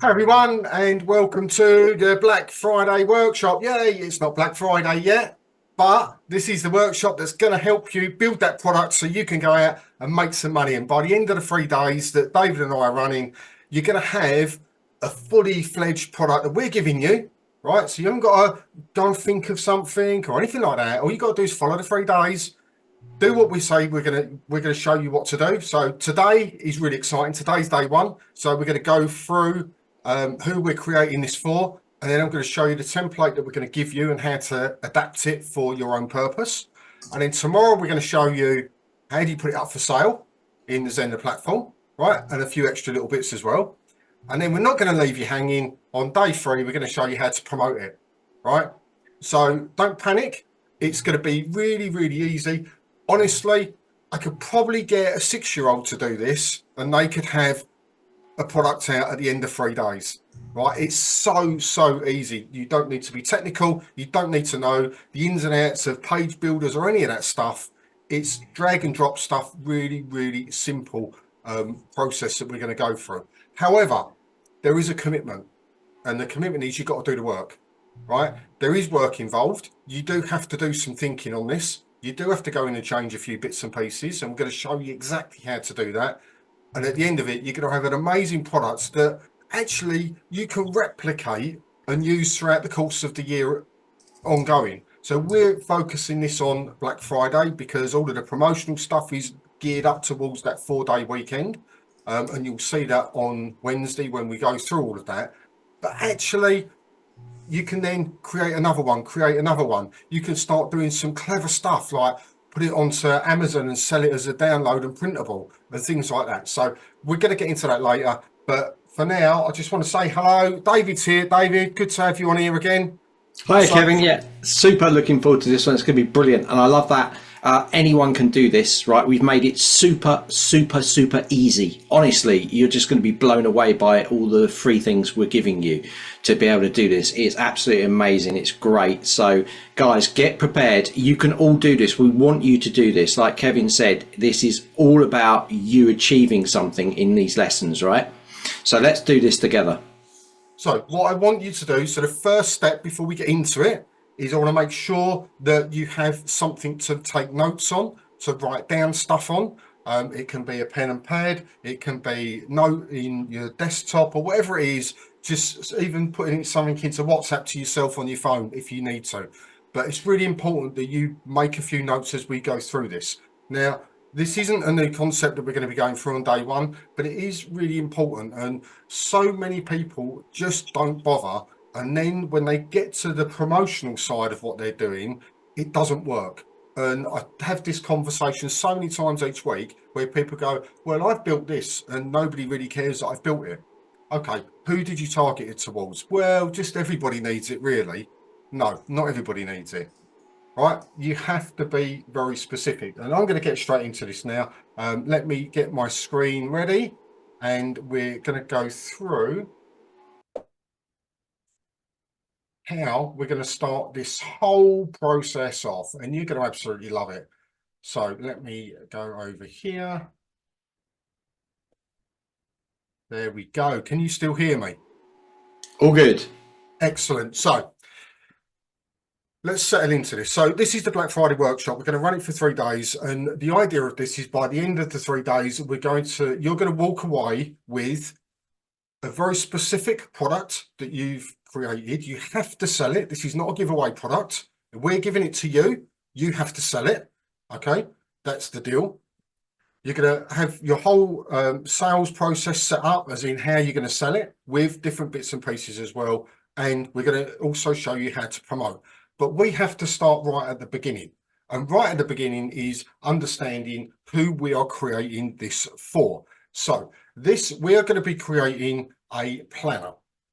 Hi everyone, and welcome to the Black Friday workshop. Yay, it's not Black Friday yet, but this is the workshop that's going to help you build that product so you can go out and make some money. And by the end of the 3 days that David and I are running, you're going to have a fully fledged product that we're giving you, right? So you haven't got to go and think of something or anything like that. All you got to do is follow the 3 days, do what we say. We're gonna show you what to do. So today is really exciting. Today's day one. So we're going to go through who we're creating this for, and then I'm going to show you the template that we're going to give you and how to adapt it for your own purpose. And then tomorrow we're going to show you how do you put it up for sale in the Zender platform, right? And a few extra little bits as well. And then we're not going to leave you hanging. On day 3, we're going to show you how to promote it, right? So don't panic. It's going to be really, really easy. Honestly, I could probably get a 6-year-old to do this and they could have a product out at the end of 3 days, right? It's so easy. You don't need to be technical. You don't need to know the ins and outs of page builders or any of that stuff. It's drag and drop stuff, really simple process that we're going to go through. However, there is a commitment, and the commitment is you've got to do the work, right? There is work involved. You do have to do some thinking on this. You do have to go in and change a few bits and pieces, and we're going to show you exactly how to do that. And at the end of it, you're going to have an amazing product that actually you can replicate and use throughout the course of the year ongoing. So we're focusing this on Black Friday because all of the promotional stuff is geared up towards that 4-day weekend. And you'll see that on Wednesday when we go through all of that. But actually, you can then create another one. You can start doing some clever stuff like put it onto Amazon and sell it as a download and printable and things like that. So we're going to get into that later. But for now, I just want to say hello. David's here. David, good to have you on here again. Hi, Kevin. Yeah, super looking forward to this one. It's going to be brilliant. And I love that anyone can do this, right? We've made it super easy. Honestly, you're just going to be blown away by all the free things we're giving you to be able to do this. It's absolutely amazing. It's great. So guys, get prepared. You can all do this. We want you to do this. Like Kevin said, this is all about you achieving something in these lessons, right? So let's do this together. So what I want you to do, so the first step before we get into it, is I want to make sure that you have something to take notes on, to write down stuff on. It can be a pen and pad, it can be note in your desktop or whatever it is, just even putting something into WhatsApp to yourself on your phone if you need to. But it's really important that you make a few notes as we go through this. Now, this isn't a new concept that we're going to be going through on day one, but it is really important. And so many people just don't bother. And then when they get to the promotional side of what they're doing, it doesn't work. And I have this conversation so many times each week where people go, well, I've built this and nobody really cares that I've built it. Okay, who did you target it towards? Well, just everybody needs it, really. No, not everybody needs it. Right, you have to be very specific, and I'm going to get straight into this now. Let me get my screen ready, and we're going to go through how we're going to start this whole process off, and you're going to absolutely love it. So let me go over here. There we go. Can you still hear me? All good. Excellent. So let's settle into this. So this is the Black Friday workshop. We're going to run it for 3 days. And the idea of this is by the end of the 3 days, you're going to walk away with a very specific product that you've created. You have to sell it. This is not a giveaway product. We're giving it to you. You have to sell it. Okay. That's the deal. You're going to have your whole sales process set up, as in how you're going to sell it, with different bits and pieces as well. And we're going to also show you how to promote. But we have to start right at the beginning. And right at the beginning is understanding who we are creating this for. So we are going to be creating a planner.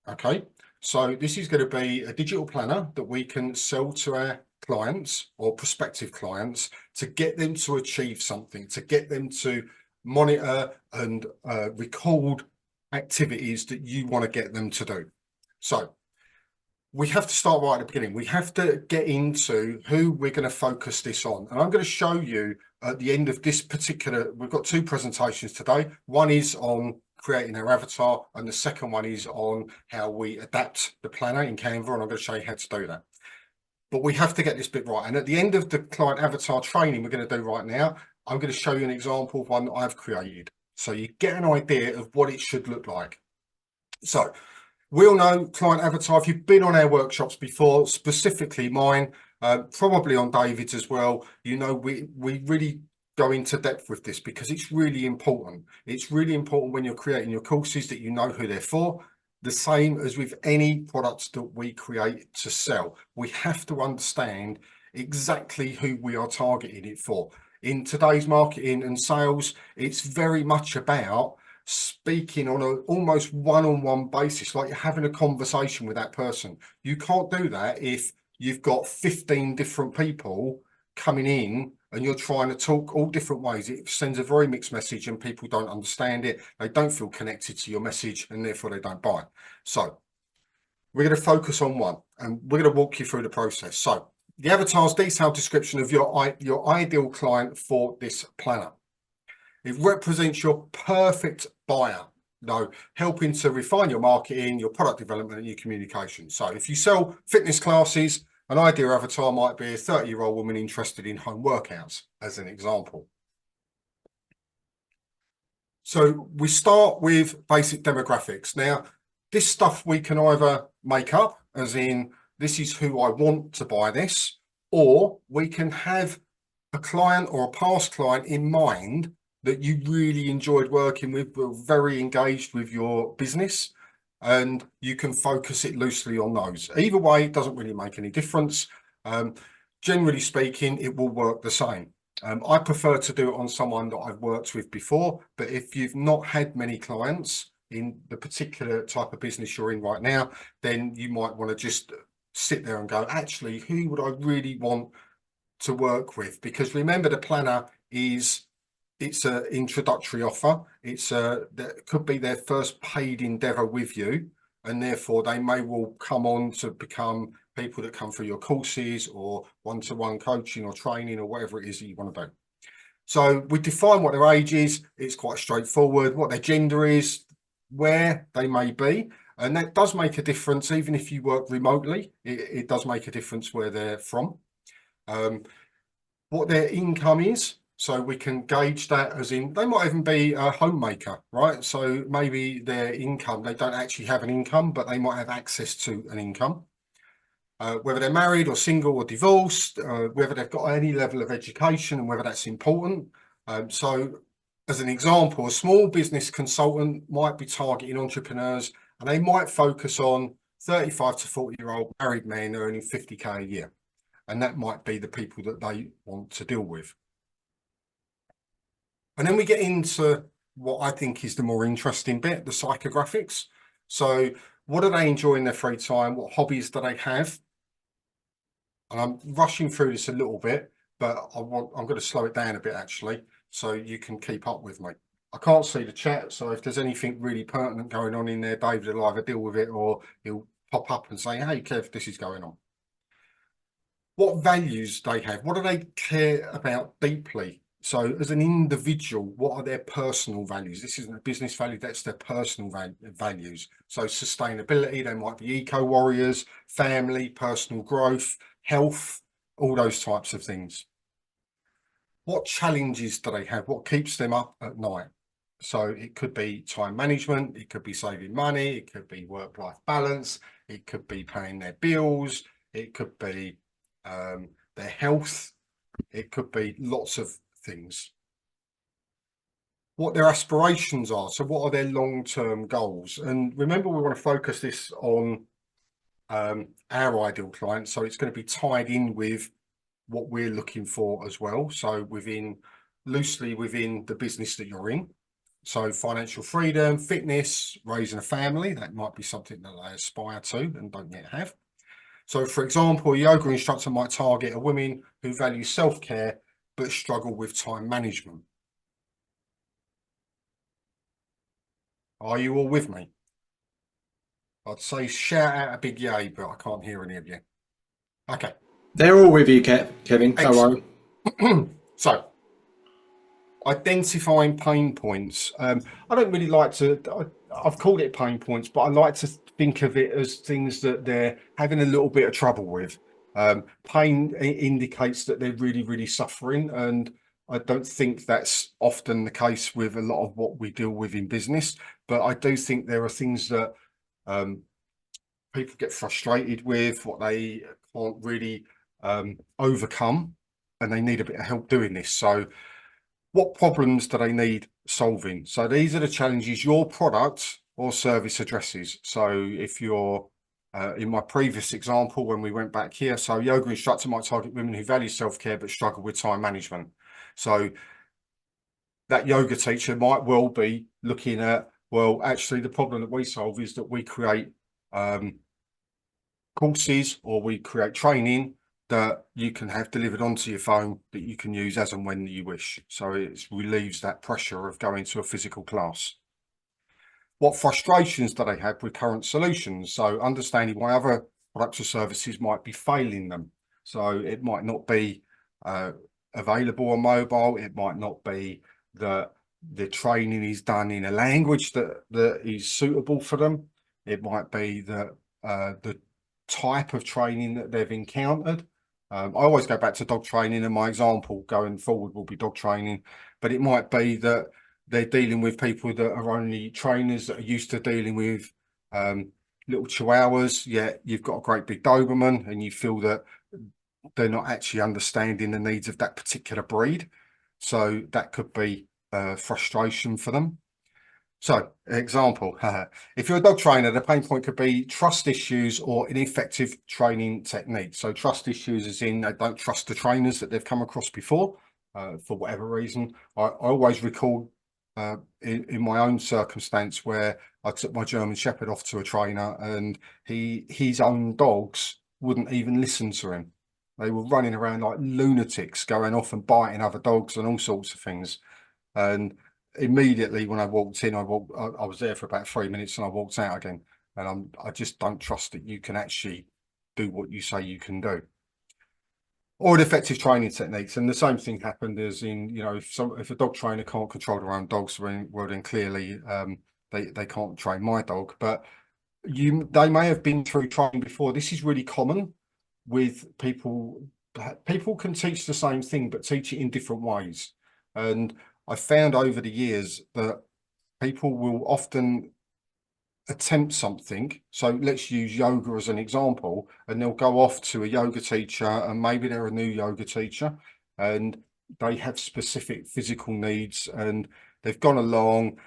Okay. So this is going to be a digital planner that we can sell to our clients or prospective clients to get them to achieve something, to get them to monitor and record activities that you want to get them to do. So we have to start right at the beginning. We have to get into who we're going to focus this on. And I'm going to show you at the end of this particular, we've got 2 presentations today. One is on creating our avatar, and the second one is on how we adapt the planner in Canva, and I'm going to show you how to do that. But we have to get this bit right. And at the end of the client avatar training we're going to do right now, I'm going to show you an example of one that I've created, so you get an idea of what it should look like. So we all know client avatar. If you've been on our workshops before, specifically mine, probably on David's as well, you know, we really go into depth with this because it's really important. It's really important when you're creating your courses that you know who they're for. The same as with any products that we create to sell. We have to understand exactly who we are targeting it for. In today's marketing and sales, it's very much about speaking on an almost one-on-one basis, like you're having a conversation with that person. You can't do that if you've got 15 different people coming in and you're trying to talk all different ways. It sends a very mixed message and people don't understand it. They don't feel connected to your message and therefore they don't buy. So we're going to focus on one and we're going to walk you through the process. So the avatar's detailed description of your ideal client for this planner. It represents your perfect buyer, helping to refine your marketing, your product development, and your communication. So if you sell fitness classes, an ideal avatar might be a 30-year-old woman interested in home workouts, as an example. So we start with basic demographics. Now, this stuff we can either make up, as in, this is who I want to buy this, or we can have a client or a past client in mind that you really enjoyed working with, were very engaged with your business, and you can focus it loosely on those. Either way, it doesn't really make any difference. Generally speaking, it will work the same. I prefer to do it on someone that I've worked with before, but if you've not had many clients in the particular type of business you're in right now, then you might want to just sit there and go, actually, who would I really want to work with? Because remember, the planner it's an introductory offer. That could be their first paid endeavor with you, and therefore they may well come on to become people that come through your courses or one-to-one coaching or training or whatever it is that you want to do. So we define what their age is. It's quite straightforward. What their gender is, where they may be, and that does make a difference. Even if you work remotely, it does make a difference where they're from. What their income is. So we can gauge that, as in they might even be a homemaker, right? So maybe their income, they don't actually have an income, but they might have access to an income. Whether they're married or single or divorced, whether they've got any level of education and whether that's important. So as an example, a small business consultant might be targeting entrepreneurs and they might focus on 35 to 40-year-old married men earning 50K a year. And that might be the people that they want to deal with. And then we get into what I think is the more interesting bit, the psychographics. So what do they enjoy in their free time? What hobbies do they have? And I'm rushing through this a little bit, but I'm going to slow it down a bit, actually, so you can keep up with me. I can't see the chat, so if there's anything really pertinent going on in there, David will either deal with it or he'll pop up and say, hey, Kev, this is going on. What values they have? What do they care about deeply? So as an individual, what are their personal values? This isn't a business value, that's their personal values. So sustainability, they might be eco-warriors, family, personal growth, health, all those types of things. What challenges do they have? What keeps them up at night? So it could be time management, it could be saving money, it could be work-life balance, it could be paying their bills, it could be their health, it could be lots of things. What their aspirations are, so what are their long-term goals? And remember, we want to focus this on our ideal client, so it's going to be tied in with what we're looking for as well. So loosely within the business that you're in. So financial freedom, fitness, raising a family, that might be something that they aspire to and don't yet have. So for example, a yoga instructor might target a woman who values self-care but struggle with time management. Are you all with me? I'd say shout out a big yay, but I can't hear any of you. Okay. They're all with you, Kevin. Don't worry. So Identifying pain points. I don't really like to, I've called it pain points, but I like to think of it as things that they're having a little bit of trouble with. Pain indicates that they're really, really suffering. And I don't think that's often the case with a lot of what we deal with in business. But I do think there are things that um, people get frustrated with, what they can't really overcome, and they need a bit of help doing this. So what problems do they need solving? So these are the challenges your product or service addresses. So if you're in my previous example, when we went back here, so yoga instructor might target women who value self-care but struggle with time management. So that yoga teacher might well be looking at, well, actually the problem that we solve is that we create courses or we create training that you can have delivered onto your phone that you can use as and when you wish. So it relieves that pressure of going to a physical class. What frustrations do they have with current solutions? So understanding why other products or services might be failing them. So it might not be available on mobile. It might not be that the training is done in a language that is suitable for them. It might be that the type of training that they've encountered. I always go back to dog training, and my example going forward will be dog training, but it might be that they're dealing with people that are only trainers that are used to dealing with little chihuahuas, yet you've got a great big Doberman and you feel that they're not actually understanding the needs of that particular breed. So that could be frustration for them. So, example, if you're a dog trainer, the pain point could be trust issues or ineffective training techniques. So trust issues as in they don't trust the trainers that they've come across before for whatever reason. I always recall in my own circumstance where I took my German Shepherd off to a trainer and his own dogs wouldn't even listen to him. They were running around like lunatics, going off and biting other dogs and all sorts of things. And immediately when I walked in, I was there for about 3 minutes and I walked out again. And I just don't trust that you can actually do what you say you can do. Or effective training techniques. And the same thing happened as in, you know, if a dog trainer can't control their own dogs, well then clearly they can't train my dog. But they may have been through training before. This is really common with people. People can teach the same thing, but teach it in different ways. And I found over the years that people will often attempt something. So let's use yoga as an example, and they'll go off to a yoga teacher, and maybe they're a new yoga teacher and they have specific physical needs and they've gone along.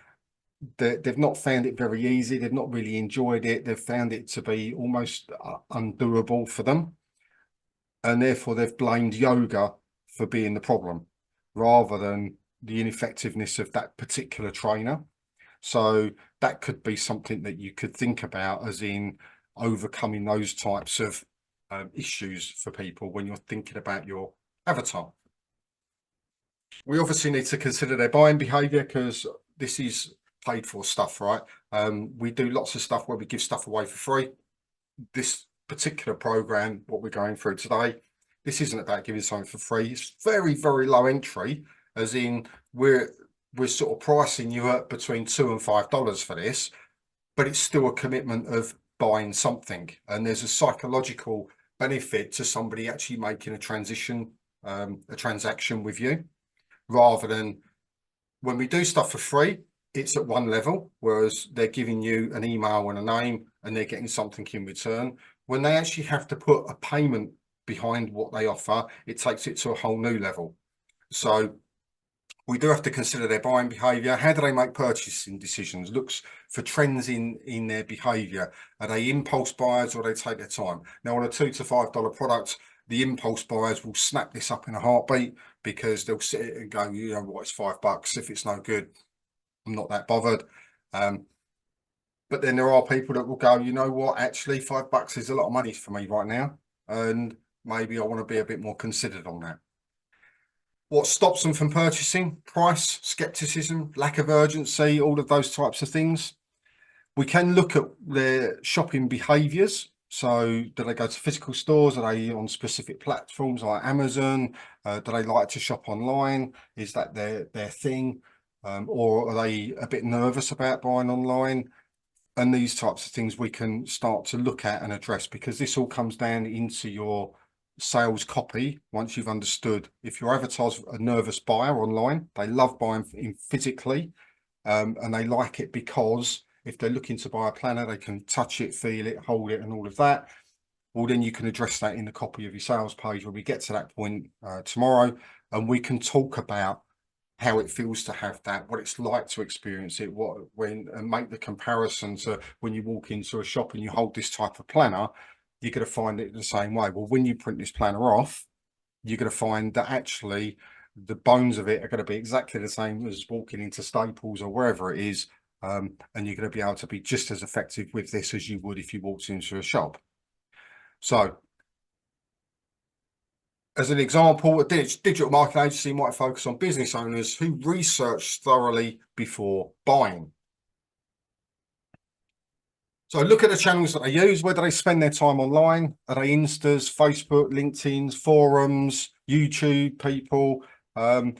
They've not found it very easy. They've not really enjoyed it. They've found it to be almost undoable for them. And therefore they've blamed yoga for being the problem rather than the ineffectiveness of that particular trainer. So that could be something that you could think about as in overcoming those types of issues for people when you're thinking about your avatar. We obviously need to consider their buying behavior because this is paid for stuff, right? We do lots of stuff where we give stuff away for free. This particular program, what we're going through today, this isn't about giving something for free. It's very, very low entry, as in we're sort of pricing you at between $2 and $5 for this, but it's still a commitment of buying something. And there's a psychological benefit to somebody actually making a transaction with you, rather than when we do stuff for free, it's at one level, whereas they're giving you an email and a name and they're getting something in return. When they actually have to put a payment behind what they offer, it takes it to a whole new level. So we do have to consider their buying behavior. How do they make purchasing decisions? Looks for trends in their behavior. Are they impulse buyers or they take their time? Now, on a $2 to $5 product, the impulse buyers will snap this up in a heartbeat because they'll sit and go, you know what, it's $5. If it's no good, I'm not that bothered. But then there are people that will go, you know what, actually $5 is a lot of money for me right now. And maybe I want to be a bit more considered on that. What stops them from purchasing? Price, skepticism, lack of urgency, all of those types of things. We can look at their shopping behaviors. So do they go to physical stores? Are they on specific platforms like Amazon? Do they like to shop online? Is that their thing? Or are they a bit nervous about buying online? And these types of things we can start to look at and address, because this all comes down into your sales copy. Once you've understood, if your avatar's a nervous buyer online, they love buying in physically, and they like it because if they're looking to buy a planner, they can touch it, feel it, hold it, and all of that. Well, then you can address that in the copy of your sales page when we get to that point tomorrow, and we can talk about how it feels to have that, what it's like to experience it, and make the comparison to when you walk into a shop and you hold this type of planner, you're going to find it the same way. Well, when you print this planner off, you're going to find that actually the bones of it are going to be exactly the same as walking into Staples or wherever it is, and you're going to be able to be just as effective with this as you would if you walked into a shop. So, as an example, a digital marketing agency might focus on business owners who research thoroughly before buying. So look at the channels that they use. Where do they spend their time online? Are they Instas, Facebook, LinkedIn's, forums, YouTube people? I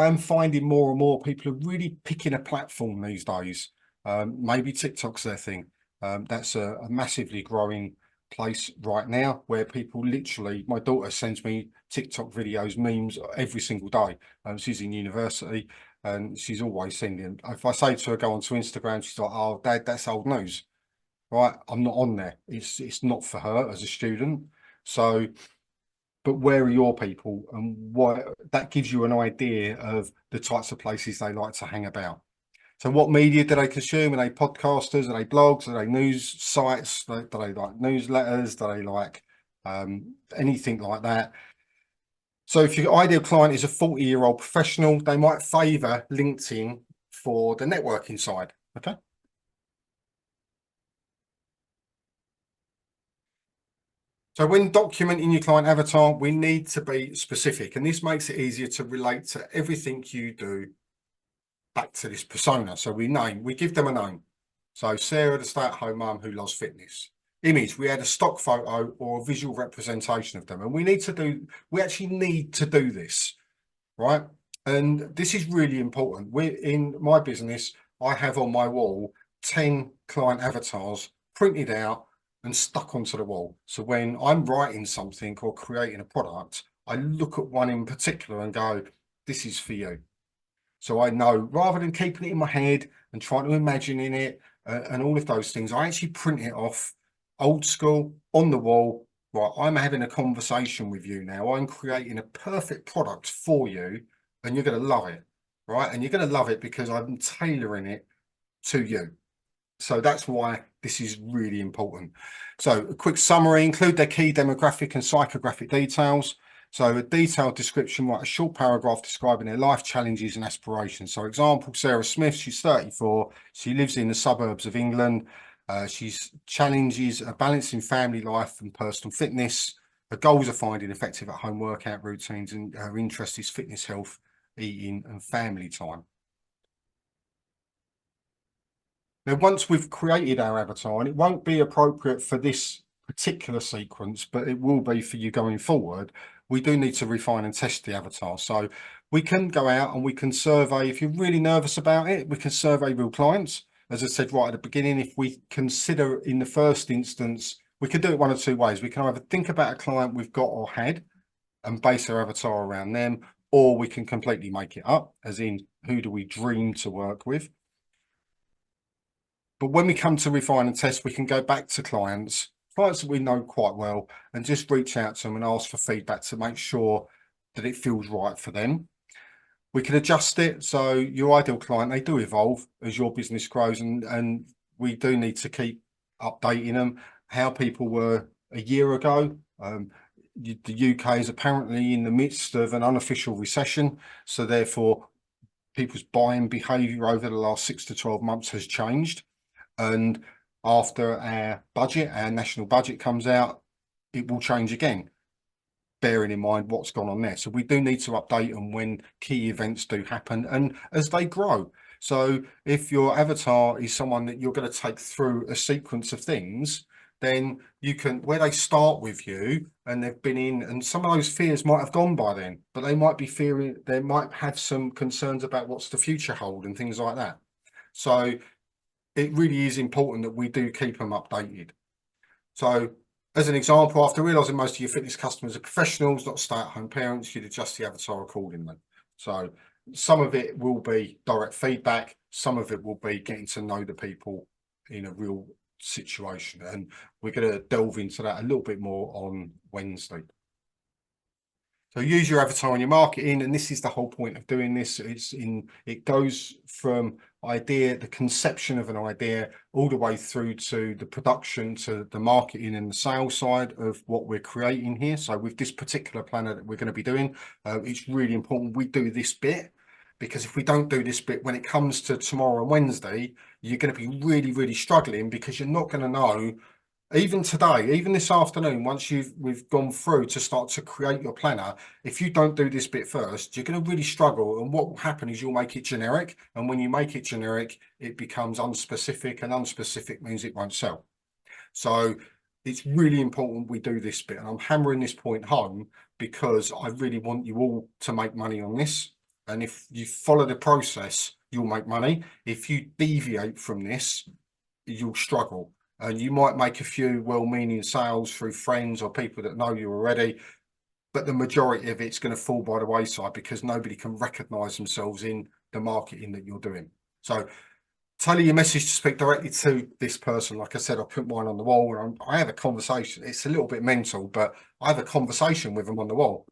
am finding more and more people are really picking a platform these days. Maybe TikTok's their thing. That's a massively growing place right now, where people literally, my daughter sends me TikTok videos, memes every single day. She's in university and she's always sending. If I say to her, go onto Instagram, she's like, oh, Dad, that's old news. Right, I'm not on there. It's not for her as a student. So, but where are your people, and what that gives you an idea of the types of places they like to hang about. So what media do they consume? Are they podcasters? Are they blogs? Are they news sites? Do they like newsletters? Do they like anything like that? So if your ideal client is a 40-year-old professional, they might favor LinkedIn for the networking side. Okay. So when documenting your client avatar, we need to be specific, and this makes it easier to relate to everything you do back to this persona. So we give them a name. So Sarah, the stay-at-home mum who loves fitness. Image, we add a stock photo or a visual representation of them. And we actually need to do this, right? And this is really important. In my business, I have on my wall 10 client avatars printed out and stuck onto the wall. So when I'm writing something or creating a product, I look at one in particular and go, this is for you. So I know, rather than keeping it in my head and trying to imagine in it and all of those things, I actually print it off old school on the wall. Right, I'm having a conversation with you now. I'm creating a perfect product for you, and you're going to love it, right? And you're going to love it because I'm tailoring it to you. So that's why this is really important. So a quick summary: include their key demographic and psychographic details. So a detailed description, write a short paragraph describing their life challenges and aspirations. So example, Sarah Smith, she's 34. She lives in the suburbs of England. She's challenges a balancing family life and personal fitness. Her goals are finding effective at-home workout routines, and her interest is fitness, health, eating, and family time. Now, once we've created our avatar, and it won't be appropriate for this particular sequence, but it will be for you going forward, we do need to refine and test the avatar. So we can go out and we can survey. If you're really nervous about it, we can survey real clients. As I said right at the beginning, if we consider in the first instance, we can do it one of two ways. We can either think about a client we've got or had and base our avatar around them, or we can completely make it up, as in, who do we dream to work with? But when we come to refine and test, we can go back to clients that we know quite well, and just reach out to them and ask for feedback to make sure that it feels right for them. We can adjust it. So your ideal client, they do evolve as your business grows, and we do need to keep updating them. How people were a year ago. The UK is apparently in the midst of an unofficial recession. So therefore, people's buying behavior over the last 6 to 12 months has changed. And after our national budget comes out, it will change again, bearing in mind what's gone on there. So we do need to update them when key events do happen and as they grow. So if your avatar is someone that you're going to take through a sequence of things, then you can, where they start with you and they've been in, and some of those fears might have gone by then, but they might be fearing, they might have some concerns about what's the future hold and things like that. So it really is important that we do keep them updated. So as an example, after realizing most of your fitness customers are professionals, not stay-at-home parents, you'd adjust the avatar accordingly. So some of it will be direct feedback, some of it will be getting to know the people in a real situation, and we're going to delve into that a little bit more on Wednesday. So use your avatar in your marketing, and this is the whole point of doing this. It goes from idea, the conception of an idea, all the way through to the production, to the marketing and the sales side of what we're creating here. So with this particular planner that we're going to be doing, it's really important we do this bit, because if we don't do this bit, when it comes to tomorrow and Wednesday, you're going to be really, really struggling, because you're not going to know. Even today, even this afternoon, once we've gone through to start to create your planner, if you don't do this bit first, you're going to really struggle. And what will happen is you'll make it generic. And when you make it generic, it becomes unspecific, and unspecific means it won't sell. So it's really important we do this bit. And I'm hammering this point home because I really want you all to make money on this. And if you follow the process, you'll make money. If you deviate from this, you'll struggle. And you might make a few well-meaning sales through friends or people that know you already, but the majority of it's going to fall by the wayside, because nobody can recognize themselves in the marketing that you're doing. So tailor your message to speak directly to this person. Like I said, I put mine on the wall, and I have a conversation. It's a little bit mental, but I have a conversation with them on the wall.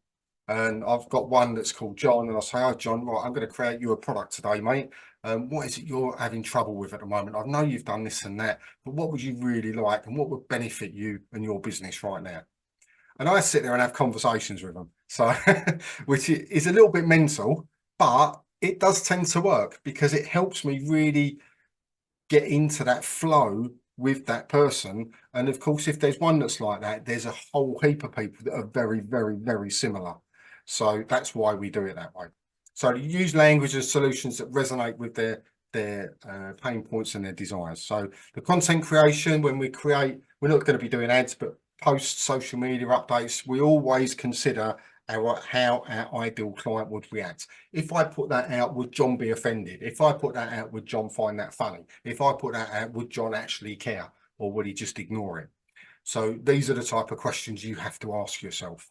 And I've got one that's called John, and I say, "Oh, John, right, I'm going to create you a product today, mate. What is it you're having trouble with at the moment? I know you've done this and that, but what would you really like, and what would benefit you and your business right now?" And I sit there and have conversations with them. So, which is a little bit mental, but it does tend to work, because it helps me really get into that flow with that person. And of course, if there's one that's like that, there's a whole heap of people that are very, very, very similar. So that's why we do it that way. So use language and solutions that resonate with their pain points and their desires. So the content creation, when we create, we're not going to be doing ads, but post social media updates, we always consider how our ideal client would react. If I put that out, would John be offended? If I put that out, would John find that funny? If I put that out, would John actually care, or would he just ignore it? So these are the type of questions you have to ask yourself.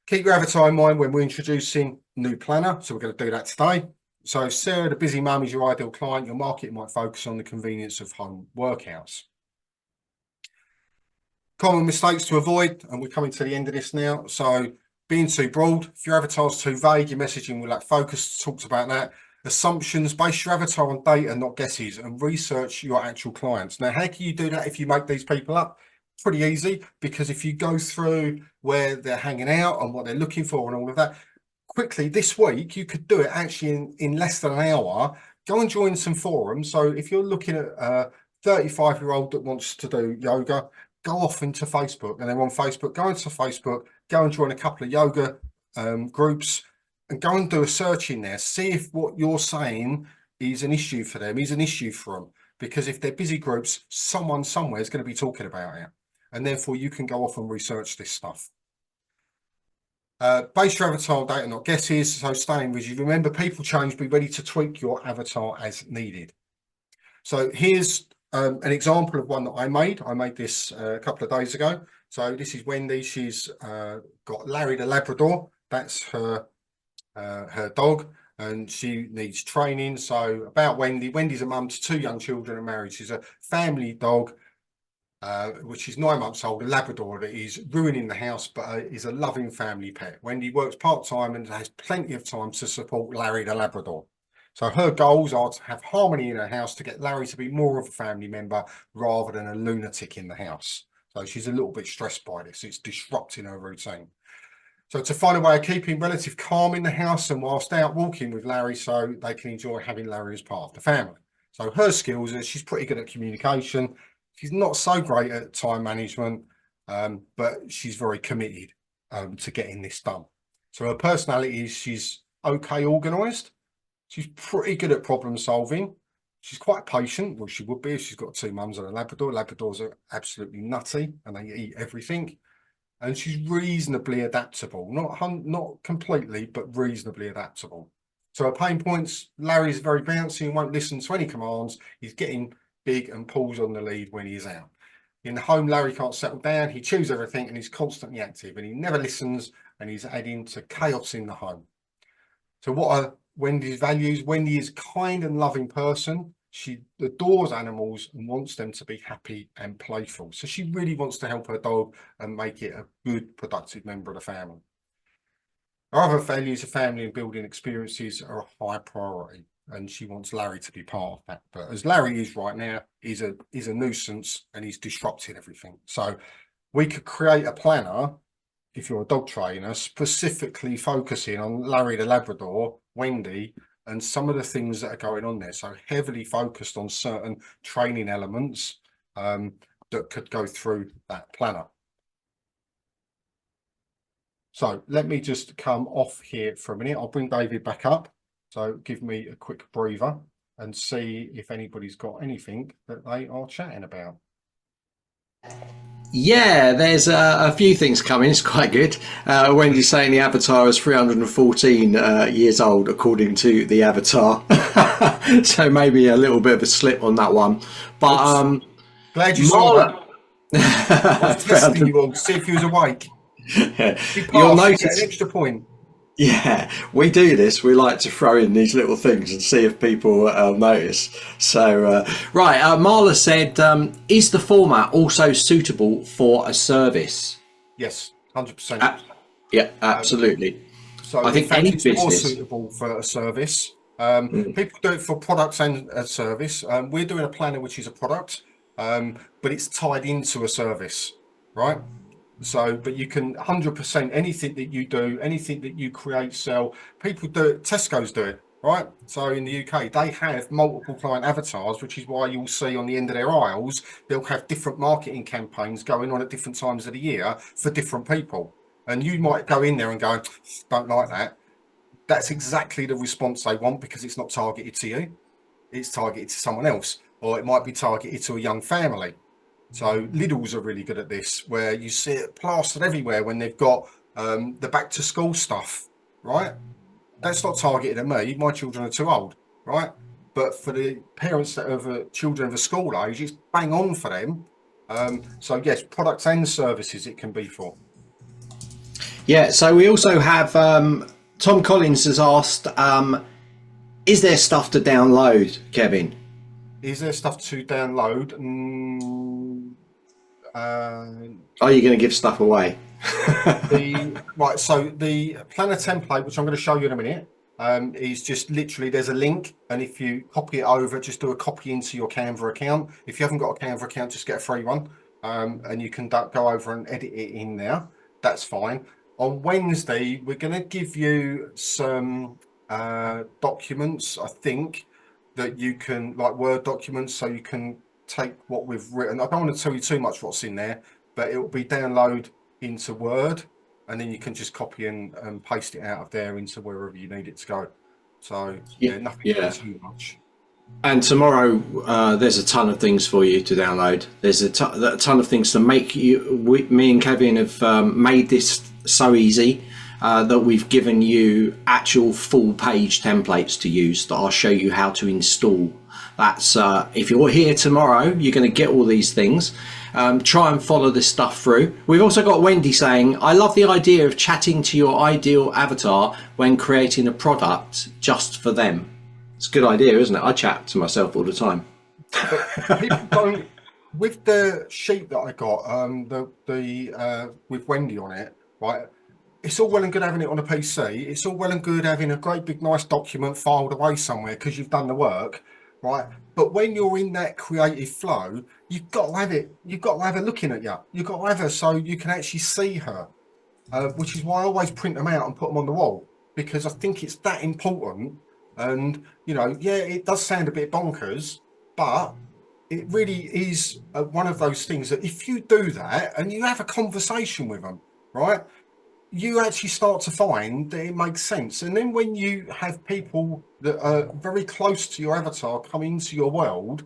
Keep your avatar in mind when we're introducing new planner. So we're going to do that today. So Sarah, the busy mum, is your ideal client. Your market might focus on the convenience of home workouts. Common mistakes to avoid, and we're coming to the end of this now. So being too broad, if your avatar's too vague, your messaging will lack focus. Talked about that. Assumptions, base your avatar on data, not guesses, and research your actual clients. Now, how can you do that if you make these people up? Pretty easy, because if you go through where they're hanging out and what they're looking for and all of that, quickly this week, you could do it actually in less than an hour. Go and join some forums. So if you're looking at a 35-year-old that wants to do yoga, go off into Facebook, and they're on Facebook, go into Facebook, go and join a couple of yoga groups, and go and do a search in there. See if what you're saying is an issue for them, is an issue for them. Because if they're busy groups, someone somewhere is going to be talking about it. And therefore, you can go off and research this stuff. Base your avatar data, not guesses. So staying with you. Remember, people change. Be ready to tweak your avatar as needed. So here's an example of one that I made. I made this a couple of days ago. So this is Wendy. She's got Larry the Labrador. That's her dog, and she needs training. So about Wendy, Wendy's a mum to 2 young children and married. She's a family dog, which is 9 months old, a Labrador that is ruining the house, but is a loving family pet. Wendy works part-time and has plenty of time to support Larry the Labrador. So her goals are to have harmony in her house, to get Larry to be more of a family member rather than a lunatic in the house. So she's a little bit stressed by this. It's disrupting her routine. So to find a way of keeping relative calm in the house and whilst out walking with Larry, so they can enjoy having Larry as part of the family. So her skills are, she's pretty good at communication. She's not so great at time management, but she's very committed to getting this done. So her personality is she's okay organised. She's pretty good at problem solving. She's quite patient. Well, she would be if she's got two mums and a Labrador. Labradors are absolutely nutty and they eat everything. And she's reasonably adaptable. Not completely, but reasonably adaptable. So her pain points, Larry's very bouncy and won't listen to any commands. He's getting big and pulls on the lead when he's out. In the home, Larry can't settle down. He chews everything and he's constantly active and he never listens and he's adding to chaos in the home. So what are Wendy's values? Wendy is a kind and loving person. She adores animals and wants them to be happy and playful. So she really wants to help her dog and make it a good, productive member of the family. Our other values of family and building experiences are a high priority, and she wants Larry to be part of that. But as Larry is right now, he's a nuisance and he's disrupting everything. So we could create a planner, if you're a dog trainer, specifically focusing on Larry the Labrador, Wendy, and some of the things that are going on there. So heavily focused on certain training elements that could go through that planner. So let me just come off here for a minute. I'll bring David back up. So give me a quick breather and see if anybody's got anything that they are chatting about. Yeah, there's a few things coming. It's quite good. Wendy's saying the avatar is 314 years old, according to the avatar. So maybe a little bit of a slip on that one. But glad you saw that. I was testing you all to see if you was awake. You'll notice an extra point. Yeah, we do this. We like to throw in these little things and see if people notice. So, right, Marla said, is the format also suitable for a service? Yes, 100%. Yeah, absolutely. So I think any business more suitable for a service. People do it for products and a service. We're doing a planner which is a product, but it's tied into a service, right? So, but you can 100% anything that you do, anything that you create, sell. People do it. Tesco's do it, right? So in the UK, they have multiple client avatars, which is why you'll see on the end of their aisles, they'll have different marketing campaigns going on at different times of the year for different people. And you might go in there and go, don't like that. That's exactly the response they want because it's not targeted to you. It's targeted to someone else, or it might be targeted to a young family. So Lidl's are really good at this, where you see it plastered everywhere when they've got the back to school stuff, right? That's not targeted at me. My children are too old, right? But for the parents that have children of a school age, it's bang on for them. So yes, products and services it can be for. Yeah, so we also have Tom Collins has asked, is there stuff to download, Kevin? Is there stuff to download? Are you going to give stuff away? Right, so the planner template, which I'm going to show you in a minute, is just literally there's a link, and if you copy it over, just do a copy into your Canva account. If you haven't got a Canva account, just get a free one, and you can go over and edit it in there. That's fine. On Wednesday, we're going to give you some documents, I think, that you can, like Word documents, so you can take what we've written. I don't want to tell you too much what's in there, but it will be download into Word, and then you can just copy and paste it out of there into wherever you need it to go. So yeah, nothing too much. And tomorrow, there's a ton of things for you to download. There's a ton of things to make you. Me and Kevin have made this so easy that we've given you actual full page templates to use that I'll show you how to install. That's if you're here tomorrow, you're going to get all these things. Try and follow this stuff through. We've also got Wendy saying, I love the idea of chatting to your ideal avatar when creating a product just for them. It's a good idea, isn't it? I chat to myself all the time. People don't, with the sheet that I got, with Wendy on it, right? It's all well and good having it on a PC. It's all well and good having a great big nice document filed away somewhere because you've done the work, right? But when you're in that creative flow, you've got to have it. You've got to have her looking at you. You've got to have her so you can actually see her, which is why I always print them out and put them on the wall, because I think it's that important. And, you know, yeah, it does sound a bit bonkers, but it really is one of those things that if you do that and you have a conversation with them, right? you actually start to find that it makes sense. And then when you have people that are very close to your avatar come into your world,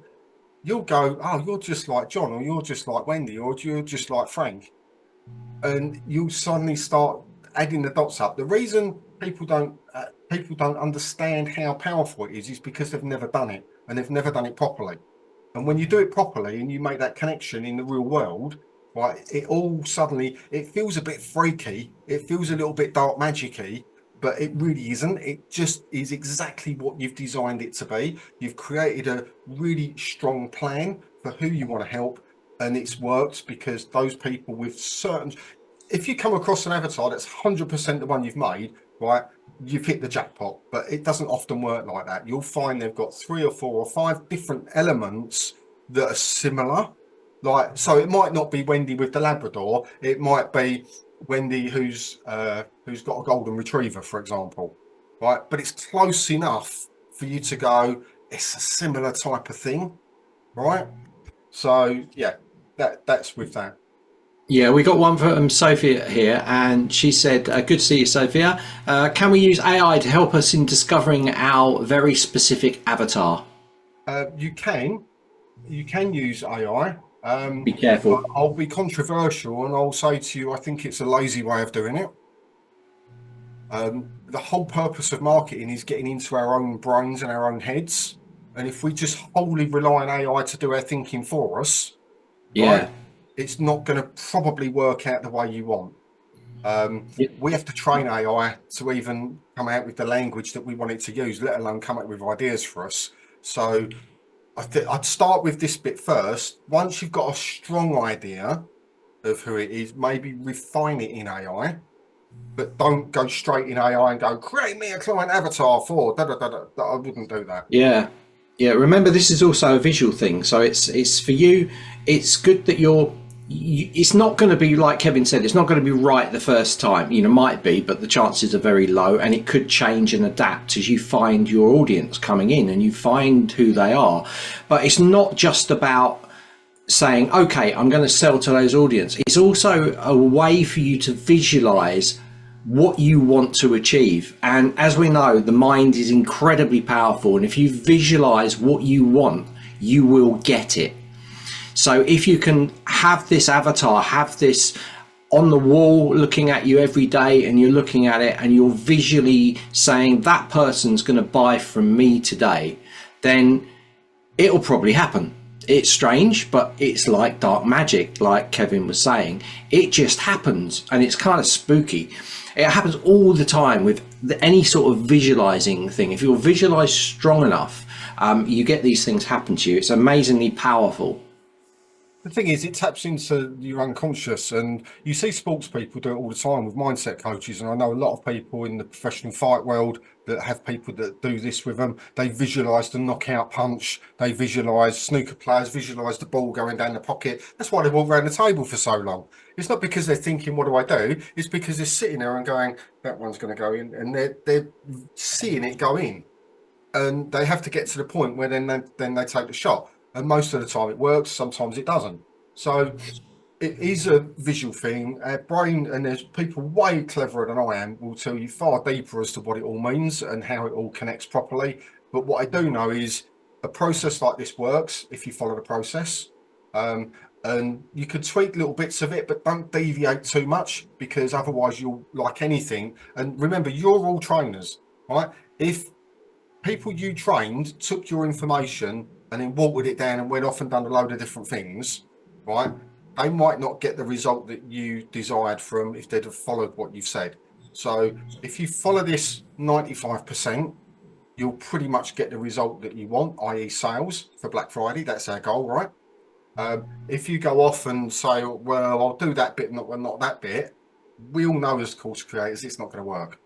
you'll go, oh, you're just like John, or you're just like Wendy, or you're just like Frank. And you'll suddenly start adding the dots up. The reason people don't understand how powerful it is because they've never done it, and they've never done it properly. And when you do it properly and you make that connection in the real world, right, it all suddenly, it feels a bit freaky. It feels a little bit dark magic-y, but it really isn't. It just is exactly what you've designed it to be. You've created a really strong plan for who you want to help, and it's worked because those people with certain, if you come across an avatar that's 100% the one you've made, right, you've hit the jackpot. But it doesn't often work like that. You'll find they've got 3 or 4 or 5 different elements that are similar. Like, so it might not be Wendy with the Labrador. It might be Wendy who's got a golden retriever, for example, right? But it's close enough for you to go, it's a similar type of thing, right? So yeah, that's with that. Yeah, we got one from Sophia here, and she said, good to see you, Sophia. Can we use AI to help us in discovering our very specific avatar? You can use AI. Be careful. I'll be controversial and I'll say to you, I think it's a lazy way of doing it. The whole purpose of marketing is getting into our own brains and our own heads. And if we just wholly rely on AI to do our thinking for us, Yeah. right, it's not going to probably work out the way you want. We have to train AI to even come out with the language that we want it to use, let alone come up with ideas for us. So I'd start with this bit first. Once you've got a strong idea of who it is, maybe refine it in AI, but don't go straight in AI and go, create me a client avatar for da da da da. I wouldn't do that. Yeah. Yeah. Remember, this is also a visual thing. So it's for you. It's good that it's not going to be, like Kevin said, it's not going to be right the first time. Might be, but the chances are very low, and it could change and adapt as you find your audience coming in and you find who they are. But it's not just about saying, okay, I'm going to sell to those audience. It's also a way for you to visualize what you want to achieve. And as we know, the mind is incredibly powerful, and if you visualize what you want, you will get it. So if you can have this avatar, have this on the wall looking at you every day, and you're looking at it and you're visually saying that person's going to buy from me today, then it'll probably happen. It's strange, but it's like dark magic, like Kevin was saying. It just happens, and it's kind of spooky. It happens all the time with any sort of visualizing thing. If you're visualized strong enough, you get these things happen to you. It's amazingly powerful. The thing is, it taps into your unconscious, and you see sports people do it all the time with mindset coaches. And I know a lot of people in the professional fight world that have people that do this with them. They visualize the knockout punch. They visualize snooker players, visualize the ball going down the pocket. That's why they walk around the table for so long. It's not because they're thinking, what do I do? It's because they're sitting there and going, that one's going to go in, and they're seeing it go in. And they have to get to the point where then they take the shot. And most of the time it works, sometimes it doesn't. So it is a visual thing. Our brain, and there's people way cleverer than I am, will tell you far deeper as to what it all means and how it all connects properly. But what I do know is a process like this works if you follow the process. And you could tweak little bits of it, but don't deviate too much, because otherwise you'll, like anything. And remember, you're all trainers, right? If people you trained took your information and then watered it down and went off and done a load of different things, right, they might not get the result that you desired from if they'd have followed what you've said. So if you follow this 95%, you'll pretty much get the result that you want, i.e. sales for Black Friday. That's our goal, right? If you go off and say, well, I'll do that bit, not that bit, we all know as course creators, it's not going to work,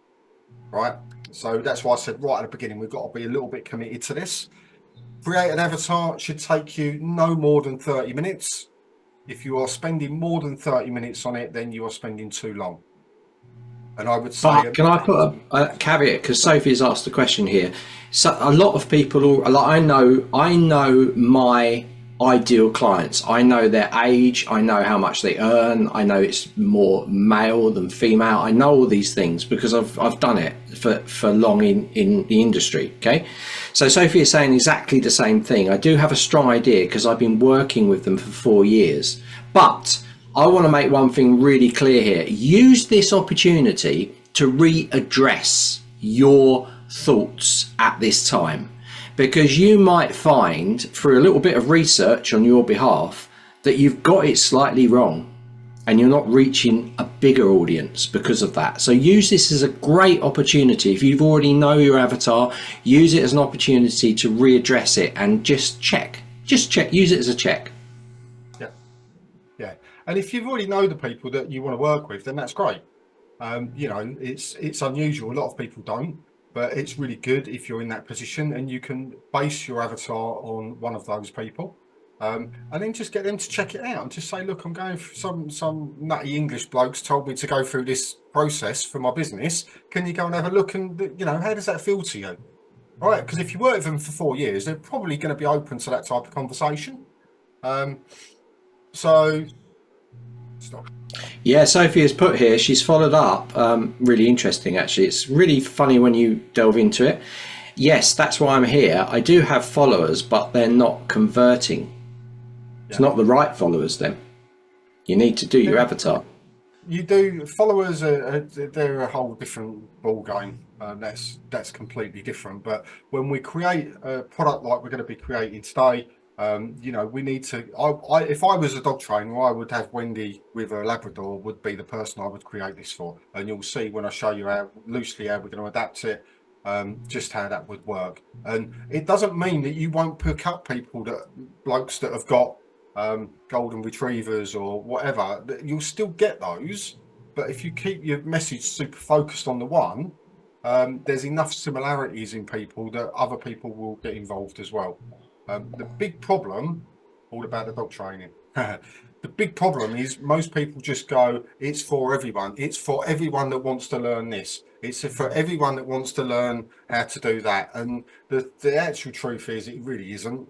right? So that's why I said right at the beginning, we've got to be a little bit committed to this. Create an avatar should take you no more than 30 minutes. If you are spending more than 30 minutes on it, then you are spending too long. And I would say... But can I put a caveat? Because Sophie's asked the question here. So a lot of people, like I know my ideal clients. I know their age, I know how much they earn, I know it's more male than female. I know all these things because I've done it for long in the industry. Okay, so Sophie is saying exactly the same thing. I do have a strong idea because I've been working with them for 4 years, but I want to make one thing really clear here. Use this opportunity to readdress your thoughts at this time, because you might find through a little bit of research on your behalf that you've got it slightly wrong and you're not reaching a bigger audience because of that. So use this as a great opportunity. If you've already know your avatar, use it as an opportunity to readdress it and just check, use it as a check. Yeah. And if you already know the people that you want to work with, then that's great. You know, it's unusual. A lot of people don't, but it's really good if you're in that position and you can base your avatar on one of those people. And then just get them to check it out and just say, look, I'm going for some nutty English blokes told me to go through this process for my business. Can you go and have a look? And, you know, how does that feel to you? All right. Because if you work with them for 4 years, they're probably going to be open to that type of conversation. So stop. Yeah, Sophie has put here, she's followed up, really interesting actually. It's really funny when you delve into it. Yes, that's why I'm here. I do have followers, but they're not converting. It's not the right followers then. You need to do your avatar. You do. Followers they're a whole different ball game. That's completely different. But when we create a product like we're going to be creating today, you know, we need to. If I was a dog trainer, I would have Wendy with a Labrador would be the person I would create this for, and you'll see when I show you how loosely how we're going to adapt it, just how that would work. And it doesn't mean that you won't pick up blokes that have got golden retrievers or whatever. You'll still get those, but if you keep your message super focused on the one, there's enough similarities in people that other people will get involved as well. The big problem, all about the dog training, the big problem is most people just go, it's for everyone. It's for everyone that wants to learn this. It's for everyone that wants to learn how to do that. And the actual truth is it really isn't.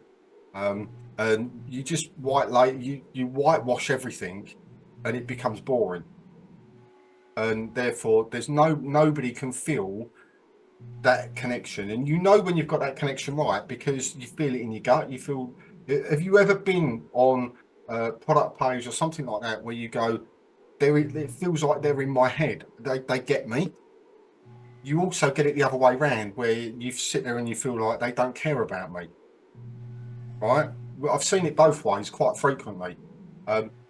And you just you whitewash everything and it becomes boring. And therefore there's nobody can feel that connection. And you know when you've got that connection right because you feel it in your gut. You feel, have you ever been on a product page or something like that where you go, it feels like they're in my head, they get me? You also get it the other way around where you sit there and you feel like they don't care about me, right? I've seen it both ways quite frequently.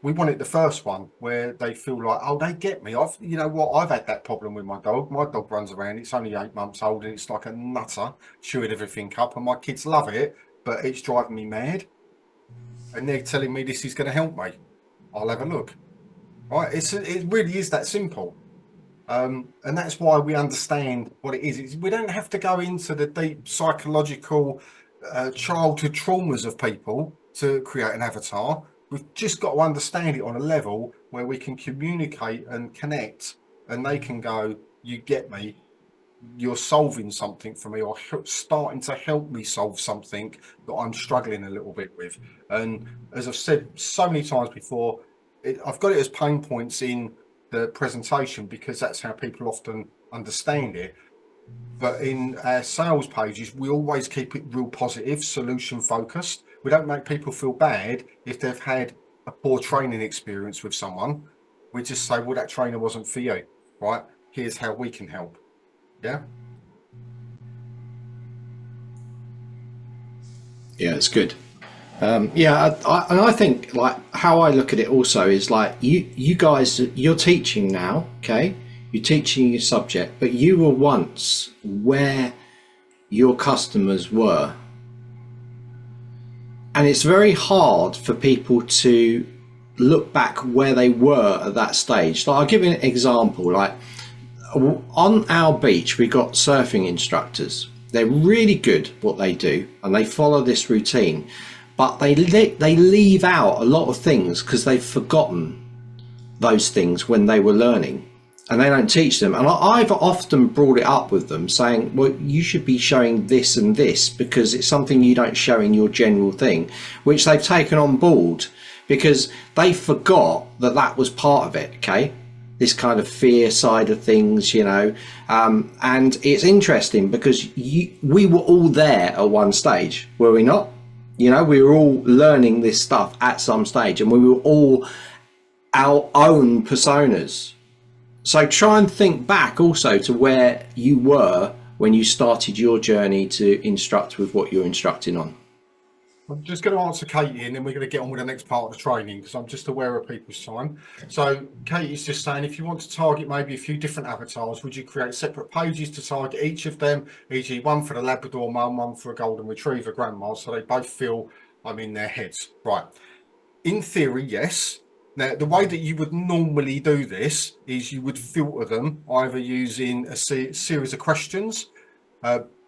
We want it the first one where they feel like, oh, they get me. You know what? I've had that problem with my dog. My dog runs around. It's only 8 months old and it's like a nutter, chewing everything up. And my kids love it, but it's driving me mad. And they're telling me this is going to help me. I'll have a look. Right? It really is that simple. And that's why we understand what it is. We don't have to go into the deep psychological childhood traumas of people to create an avatar. We've just got to understand it on a level where we can communicate and connect, and they can go, you get me, you're solving something for me, or starting to help me solve something that I'm struggling a little bit with. And as I've said so many times before, I've got it as pain points in the presentation because that's how people often understand it. But in our sales pages, we always keep it real positive, solution focused. We don't make people feel bad if they've had a poor training experience with someone. We just say, well, that trainer wasn't for you, right? Here's how we can help. Yeah. Yeah, it's good. Yeah, I think like how I look at it also is like you guys, you're teaching now, okay? You're teaching your subject, but you were once where your customers were. And it's very hard for people to look back where they were at that stage. Like, I'll give you an example. Like on our beach, we got surfing instructors. They're really good what they do, and they follow this routine. But they leave out a lot of things because they've forgotten those things when they were learning. and they don't teach them. And I've often brought it up with them saying, well, you should be showing this and this because it's something you don't show in your general thing, which they've taken on board because they forgot that that was part of it. Okay. This kind of fear side of things, you know, and it's interesting because we were all there at one stage, were we not? You know, we were all learning this stuff at some stage, and we were all our own personas. So try and think back also to where you were when you started your journey to instruct with what you're instructing on. I'm just going to answer Katie and then we're going to get on with the next part of the training because I'm just aware of people's time. So Katie's just saying, if you want to target maybe a few different avatars, would you create separate pages to target each of them, e.g. one for the Labrador mum, one for a Golden Retriever grandma, so they both feel I'm in their heads? Right. In theory, yes. Now, the way that you would normally do this is you would filter them either using a series of questions.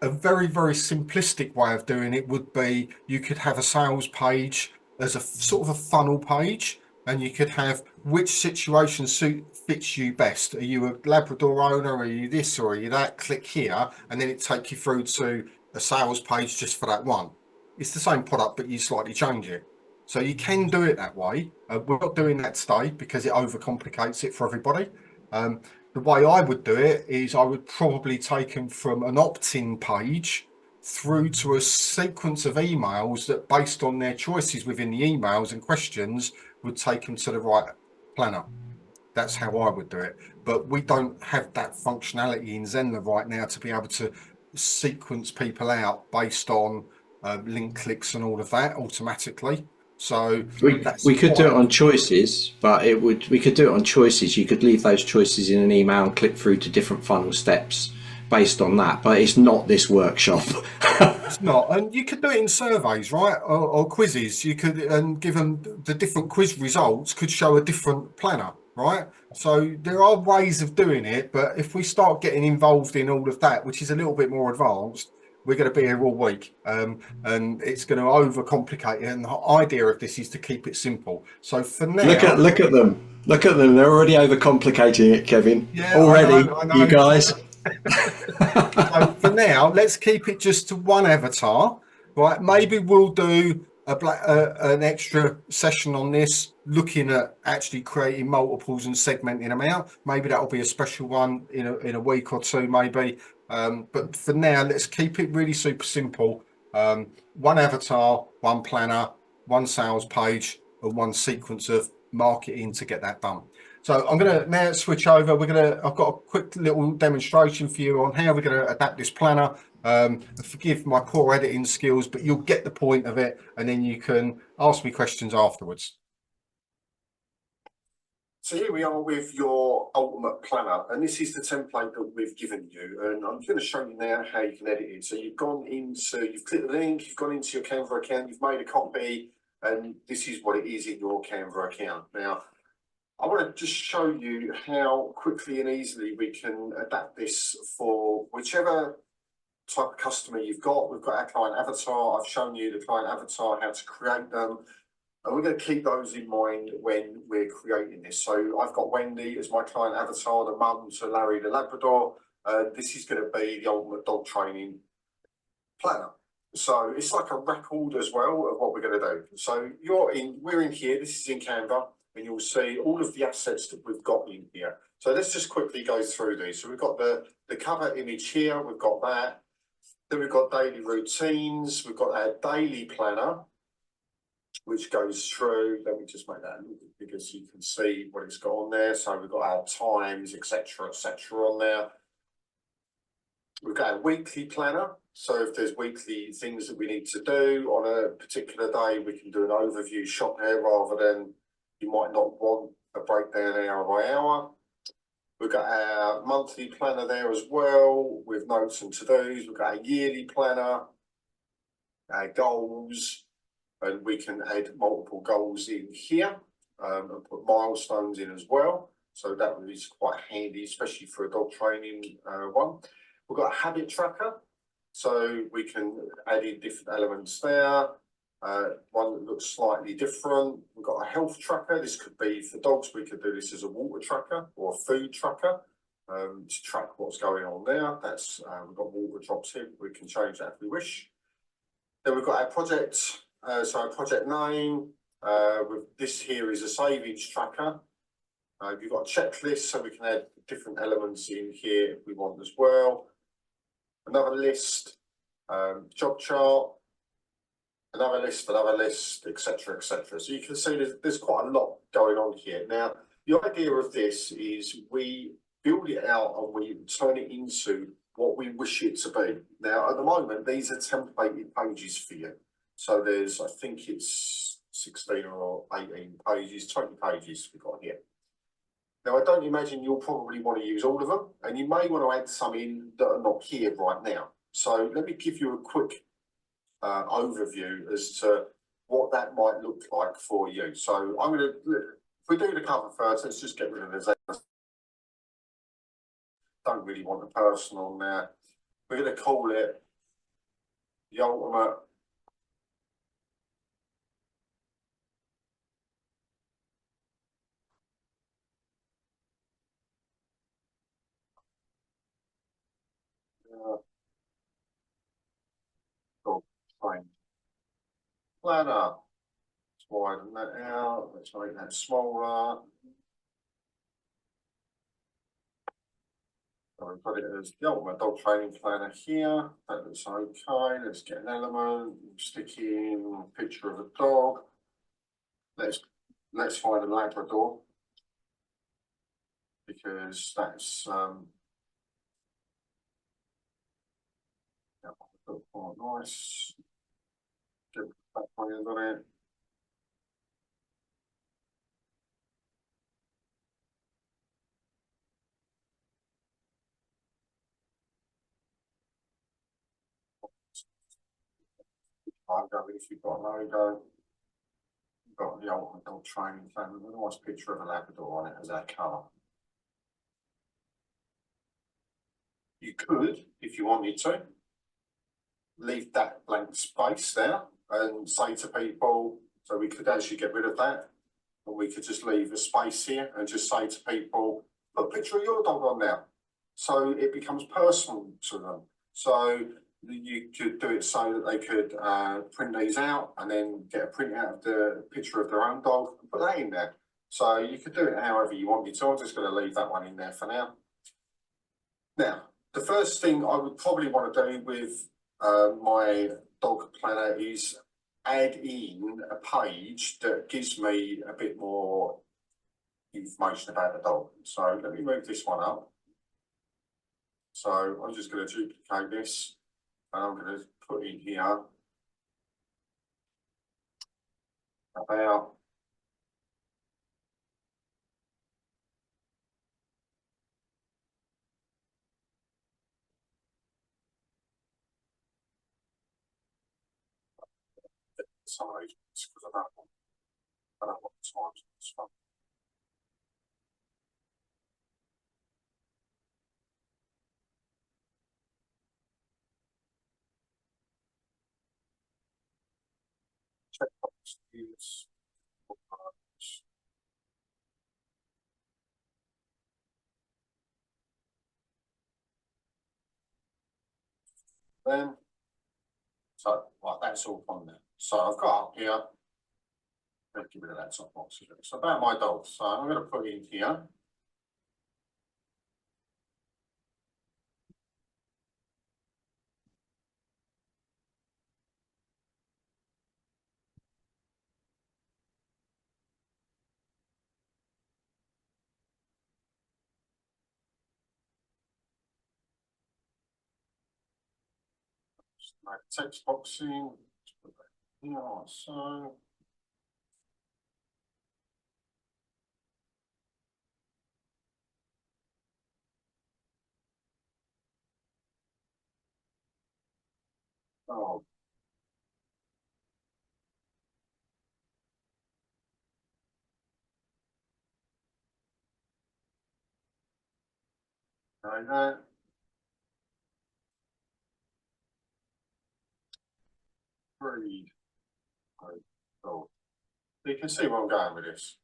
A very, very simplistic way of doing it would be you could have a sales page as a sort of a funnel page, and you could have which situation fits you best. Are you a Labrador owner? Are you this or are you that? Click here, and then it take you through to a sales page just for that one. It's the same product, but you slightly change it. So you can do it that way. We're not doing that today because it overcomplicates it for everybody. The way I would do it is I would probably take them from an opt-in page through to a sequence of emails that, based on their choices within the emails and questions, would take them to the right planner. That's how I would do it. But we don't have that functionality in Zenler right now to be able to sequence people out based on link clicks and all of that automatically. So We could do it on choices, but we could do it on choices. You could leave those choices in an email and click through to different funnel steps based on that, but it's not this workshop. It's not, and you could do it in surveys, right, or quizzes. You could, and give them the different quiz results could show a different planner, right? So there are ways of doing it, but if we start getting involved in all of that, which is a little bit more advanced, we're going to be here all week, and it's going to overcomplicate it. And the idea of this is to keep it simple. So for now, Look at them. Look at them. They're already overcomplicating it, Kevin. yeah, Already, I know. you guys. So for now, let's keep it just to one avatar, right? Maybe we'll do an extra session on this, looking at actually creating multiples and segmenting them out. Maybe that'll be a special one in a week or two, maybe. But for now, let's keep it really super simple. One avatar, one planner, one sales page, and one sequence of marketing to get that done. So I'm going to now switch over. I've got a quick little demonstration for you on how we're going to adapt this planner. Forgive my poor editing skills, but you'll get the point of it, and then you can ask me questions afterwards. So here we are with your ultimate planner, and this is the template that we've given you, and I'm going to show you now how you can edit it. So you've clicked the link, you've gone into your Canva account, you've made a copy, and this is what it is in your Canva account. Now, I want to just show you how quickly and easily we can adapt this for whichever type of customer you've got. We've got our client avatar. I've shown you the client avatar, how to create them. And we're going to keep those in mind when we're creating this. So I've got Wendy as my client avatar, the mum to Larry the Labrador. This is going to be the ultimate dog training planner. So it's like a record as well of what we're going to do. So we're in here, this is in Canva, and you'll see all of the assets that we've got in here. So let's just quickly go through these. So we've got the cover image here, we've got that. Then we've got daily routines, we've got our daily planner, which goes through. Let me just make that a little bit bigger so you can see what it's got on there. So we've got our times, etc., on there. We've got a weekly planner. So if there's weekly things that we need to do on a particular day, we can do an overview shot here rather than you might not want a breakdown hour by hour. We've got our monthly planner there as well with notes and to-dos. We've got a yearly planner, our goals, and we can add multiple goals in here and put milestones in as well. So that is quite handy, especially for a dog training one. We've got a habit tracker, so we can add in different elements there. One that looks slightly different. We've got a health tracker. This could be for dogs. We could do this as a water tracker or a food tracker. to track what's going on there. That's we've got water drops here. We can change that if we wish. Then we've got our project. So our project name. With this here is a savings tracker. You've got a checklist, so we can add different elements in here if we want as well. Another list, job chart, another list, etc., etc. So you can see there's quite a lot going on here. Now, the idea of this is we build it out and we turn it into what we wish it to be. Now, at the moment, these are templated pages for you. So there's, I think it's 16 or 18 pages, 20 pages we've got here. Now, I don't imagine you'll probably want to use all of them, and you may want to add some in that are not here right now. So let me give you a quick overview as to what that might look like for you. So I'm going to, if we do the cover first, let's just get rid of the don't really want the person on there. We're going to call it the ultimate train planner. Let's widen that out. Let's make that smaller. So we've got it as the ultimate dog training planner here. That looks okay. Let's get an element, stick in a picture of a dog. Let's find a Labrador because that's quite nice. Get that one on it. Logo, if you've got a logo, you've got the ultimate dog training plan with a nice picture of a Labrador on it as our colour. You could, if you wanted to, leave that blank space there and say to people, so we could actually get rid of that, and we could just leave a space here and just say to people, put a picture of your dog on there. So it becomes personal to them. So you could do it so that they could print these out and then get a print out of the picture of their own dog and put that in there. So you could do it however you wanted to. I'm just going to leave that one in there for now. Now, the first thing I would probably want to do with my dog planner is add in a page that gives me a bit more information about the dog. So let me move this one up. So I'm just going to duplicate this and I'm going to put in here about some of these because I don't want the times on this one. Checkbox is then so right, that's all on there. So I've got up here. Let's get rid of that top box. So about my dog. So I'm going to put in here. Text box in. Put that here like so. Oh. There we go. Breed. Oh. You can see where I'm going with this.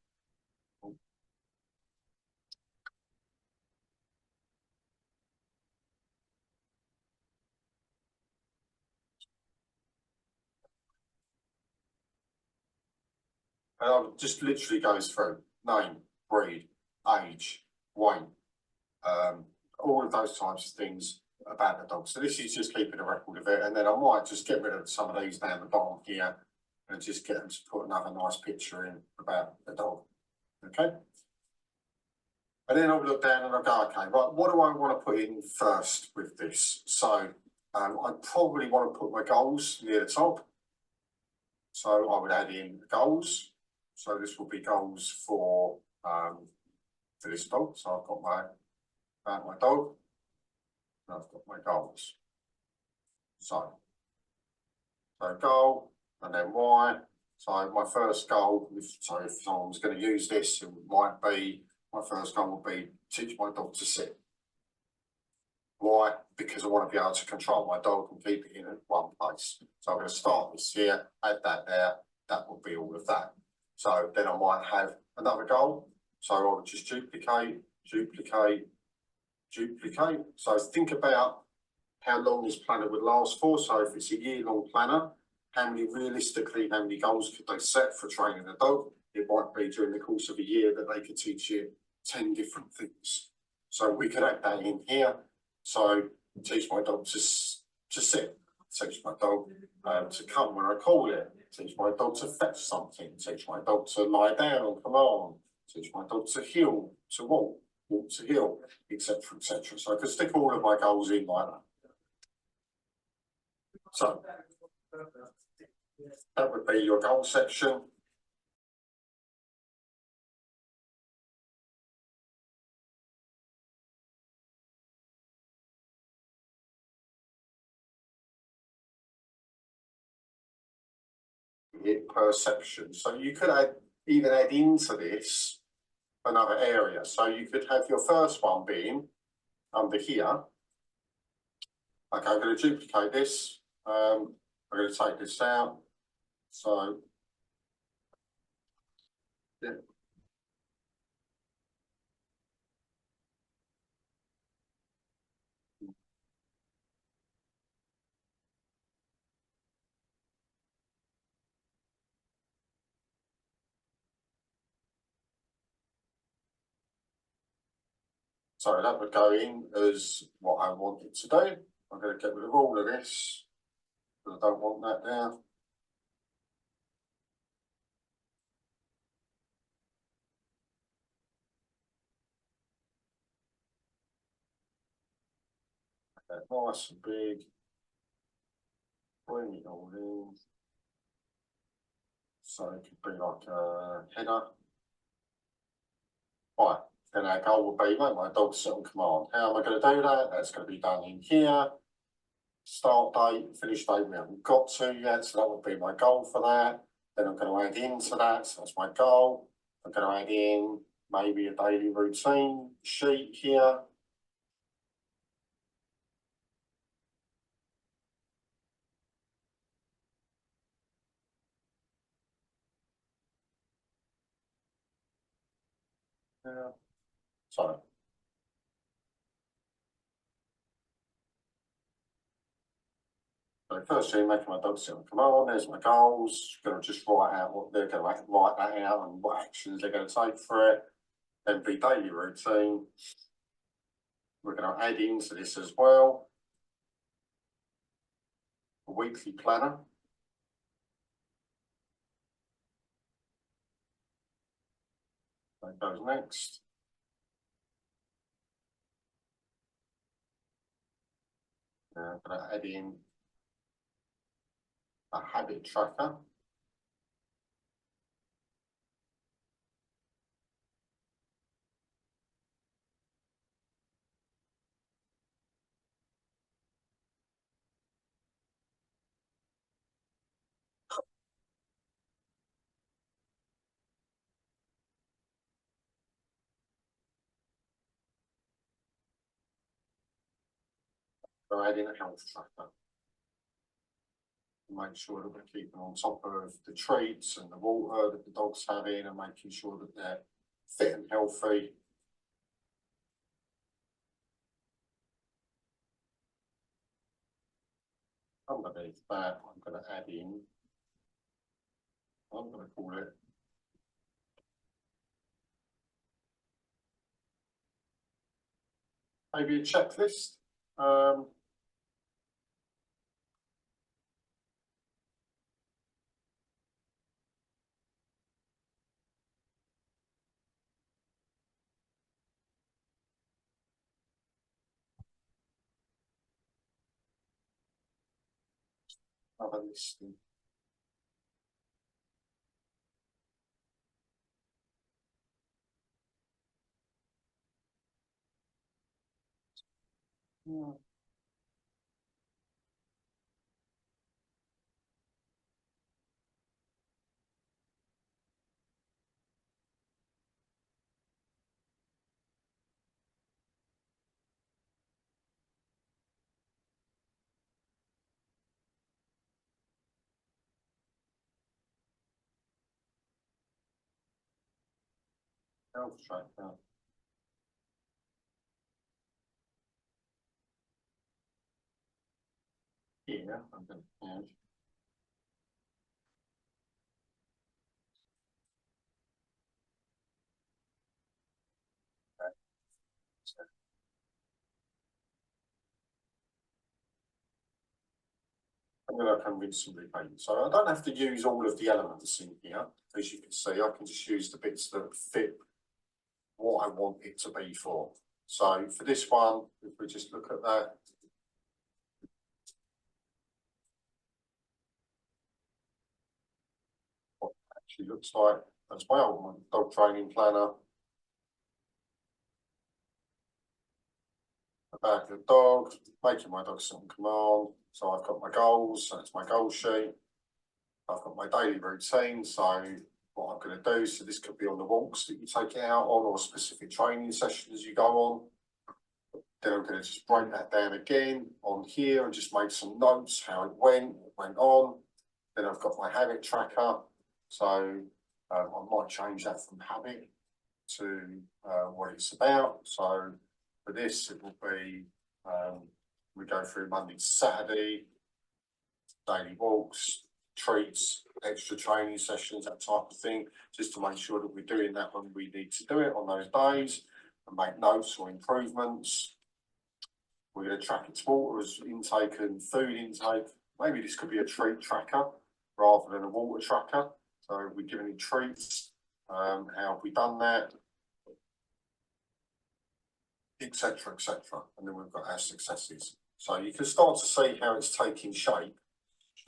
And it just literally goes through name, breed, age, weight, all of those types of things about the dog. So this is just keeping a record of it, and then I might just get rid of some of these down the bottom here and just get them to put another nice picture in about the dog. Okay. And then I'll look down and I'll go, okay, right, what do I want to put in first with this? So I probably want to put my goals near the top. So I would add in goals. So this will be goals for this dog. So I've got my dog, and I've got my goals. So goal, and then why. So my first goal, if someone's going to use this, it might be, my first goal would be teach my dog to sit. Why? Because I want to be able to control my dog and keep it in one place. So I'm going to start this here, add that there, that will be all of that. So then I might have another goal. So I would just duplicate, duplicate, duplicate. So think about how long this planner would last for. So if it's a year-long planner, how many goals could they set for training a dog? It might be during the course of a year that they could teach you 10 different things. So we could add that in here. So teach my dog to sit, teach my dog to come when I call it, teach my dog to fetch something, teach my dog to lie down on command, teach my dog to heel, to walk, walk to heel, etc., etc. So I could stick all of my goals in like that. So that would be your goal section. Per section. So you could even add into this another area. So you could have your first one being under here. Okay, I'm going to duplicate this. I'm going to take this out. So yeah. So that would go in as what I wanted to do. I'm going to get rid of all of this because I don't want that there. Okay, nice and big. Bring it all in. So it could be like a header. Right, then our goal will be make my dog sit on command. How am I going to do that? That's going to be done in here. Start date, finish date we haven't got to yet, so that would be my goal for that. Then I'm going to add into that, so that's my goal. I'm going to add in maybe a daily routine sheet here. Yeah. So first thing, making my dog sit on command, there's my goals. Going to just write out what they're going to write that out and what actions they're going to take for it. Then be daily routine. We're going to add into this as well a weekly planner. That goes next. I'm going to add in a habit tracker. We're adding a health tracker. Make sure that we're keeping on top of the treats and the water that the dog's having and making sure that they're fit and healthy. Underneath that, I'm going to add in, I'm going to call it maybe a checklist. Have a listing. Yeah. Health tracker. Here, I'm going to add. And then I can rinse and repaint. So I don't have to use all of the elements in here. As you can see, I can just use the bits that fit what I want it to be for. So for this one, if we just look at that, what it actually looks like. That's my old dog training planner. About the dog, making my dog sit on command. So I've got my goals, so it's my goal sheet. I've got my daily routine, so what I'm going to do, so this could be on the walks that you take it out on, or specific training sessions you go on. Then I'm going to just break that down again on here and just make some notes, how it went on. Then I've got my habit tracker, so I might change that from habit to what it's about. So for this, it will be, we go through Monday to Saturday, daily walks, treats, extra training sessions, that type of thing, just to make sure that we're doing that when we need to do it on those days and make notes or improvements. We're going to track its water intake and food intake. Maybe this could be a treat tracker rather than a water tracker. So we're giving it treats, how have we done that, etc., etc. And then we've got our successes. So you can start to see how it's taking shape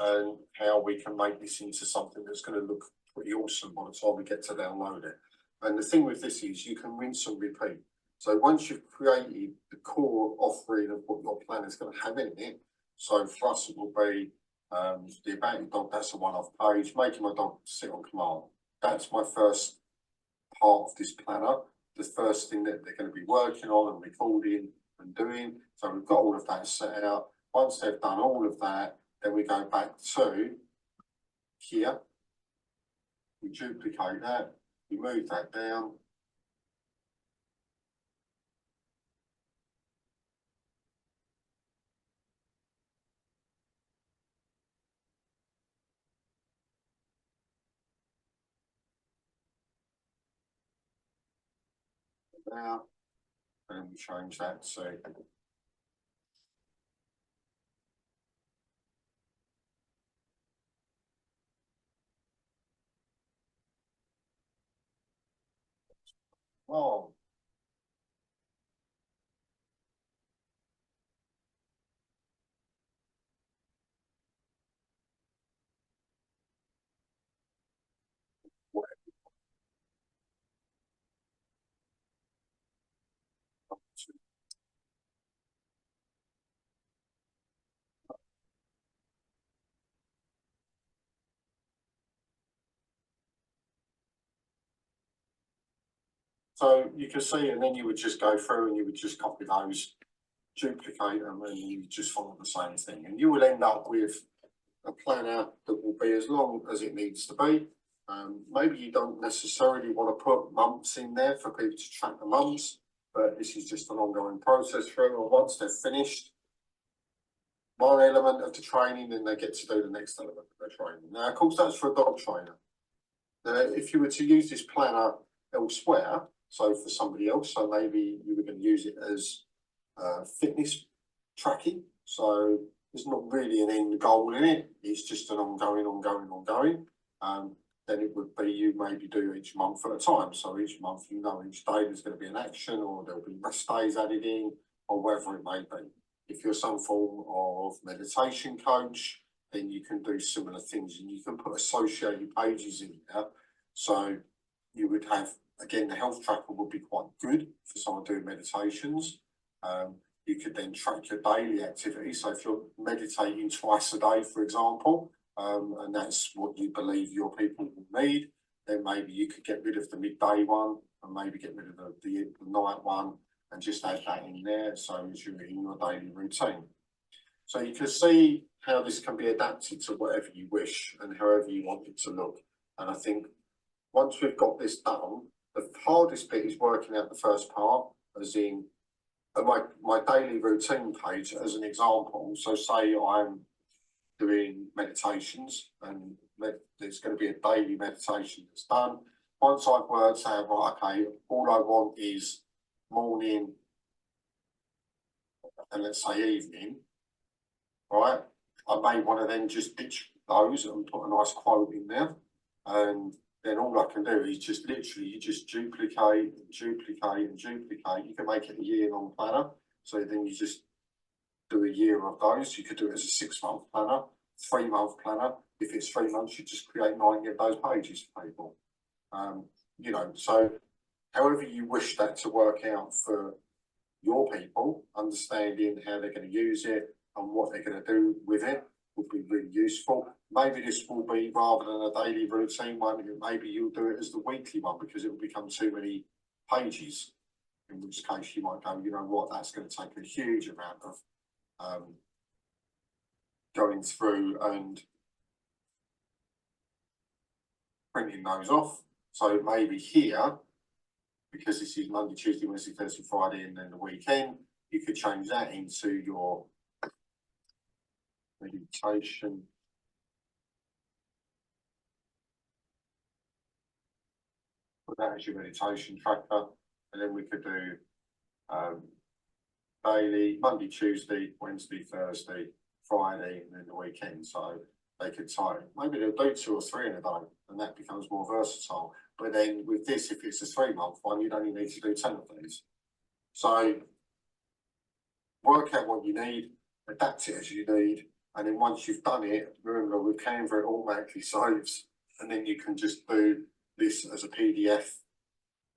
and how we can make this into something that's going to look pretty awesome by the time we get to download it. And the thing with this is you can rinse and repeat. So once you've created the core offering of what your plan is going to have in it, so for us it will be the About Your Dog, that's a one-off page, making my dog sit on command. That's my first part of this planner, the first thing that they're going to be working on and recording and doing. So we've got all of that set out. Once they've done all of that, then we go back to here, we duplicate that, we move that down. Now, and we change that to well, so you can see, and then you would just go through and you would just copy those, duplicate them, and you just follow the same thing. And you will end up with a planner that will be as long as it needs to be. Maybe you don't necessarily want to put months in there for people to track the months, but this is just an ongoing process through. Or once they've finished one element of the training, then they get to do the next element of the training. Now, of course, that's for a dog trainer. Now, if you were to use this planner elsewhere, so for somebody else, so maybe you were going to use it as fitness tracking. So there's not really an end goal in it. It's just an ongoing. Then it would be you maybe do each month at a time. So each month, you know, each day there's going to be an action, or there'll be rest days added in, or whatever it may be. If you're some form of meditation coach, then you can do similar things, and you can put associated pages in there. So you would have, again, the health tracker would be quite good for someone doing meditations. You could then track your daily activity. So if you're meditating twice a day, for example, and that's what you believe your people will need, then maybe you could get rid of the midday one and maybe get rid of the night one and just add that in there. So as you're in your daily routine. So you can see how this can be adapted to whatever you wish and however you want it to look. And I think once we've got this done, the hardest bit is working out the first part, as in my daily routine page as an example. So say I'm doing meditations, and there's going to be a daily meditation that's done. Once I've worked out, right, okay, all I want is morning and let's say evening, right? I may want to then just ditch those and put a nice quote in there, and then all I can do is just literally, you just duplicate and duplicate and duplicate. You can make it a year-long planner, so then you just do a year of those. You could do it as a 6-month planner, 3-month planner. If it's 3 months, you just create 90 of those pages for people. You know, so however you wish that to work out for your people, understanding how they're going to use it and what they're going to do with it would be really useful. Maybe this will be, rather than a daily routine one, maybe you'll do it as the weekly one, because it will become too many pages, in which case you might go, you know what, that's going to take a huge amount of going through and printing those off. So maybe here, because this is Monday, Tuesday, Wednesday, Thursday, Friday, and then the weekend, you could change that into your meditation. Put that as your meditation tracker, and then we could do daily, Monday, Tuesday, Wednesday, Thursday, Friday, and then the weekend. So they could type, maybe they'll do 2 or 3 in a day, and that becomes more versatile. But then with this, if it's a 3-month one, you'd only need to do 10 of these. So work out what you need, adapt it as you need, and then once you've done it, remember with Canva it automatically saves, and then you can just do this as a PDF,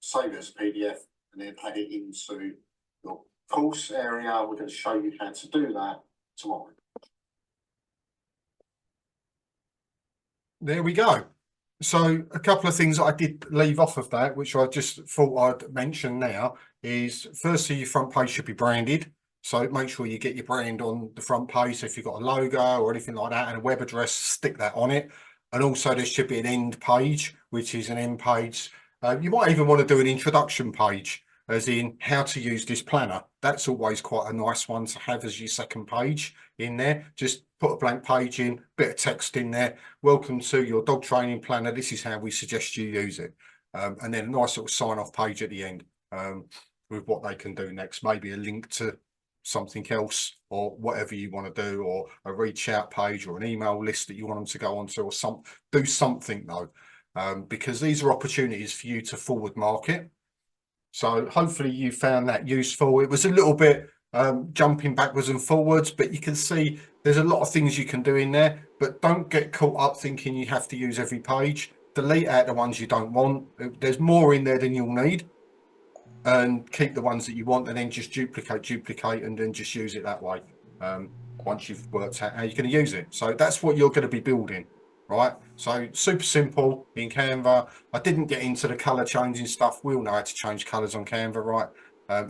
save it as a PDF, and then add it into your course area. We're going to show you how to do that tomorrow. There we go. So a couple of things I did leave off of that, which I just thought I'd mention now, is firstly, your front page should be branded. So make sure you get your brand on the front page. So if you've got a logo or anything like that and a web address, stick that on it. And also there should be an end page, which is an end page. You might even want to do an introduction page, as in how to use this planner. That's always quite a nice one to have as your second page in there. Just put a blank page in, bit of text in there. Welcome to your dog training planner. This is how we suggest you use it. And then a nice little sign off page at the end with what they can do next. Maybe a link to something else or whatever you want to do, or a reach out page or an email list that you want them to go onto, or do something though, because these are opportunities for you to forward market. So hopefully you found that useful. It was a little bit jumping backwards and forwards, but you can see there's a lot of things you can do in there, but don't get caught up thinking you have to use every page. Delete out the ones you don't want. There's more in there than you'll need, and keep the ones that you want, and then just duplicate, and then just use it that way. Once you've worked out how you're going to use it. So that's what you're going to be building, right? So super simple in Canva. I didn't get into the color changing stuff. We all know how to change colors on Canva, right?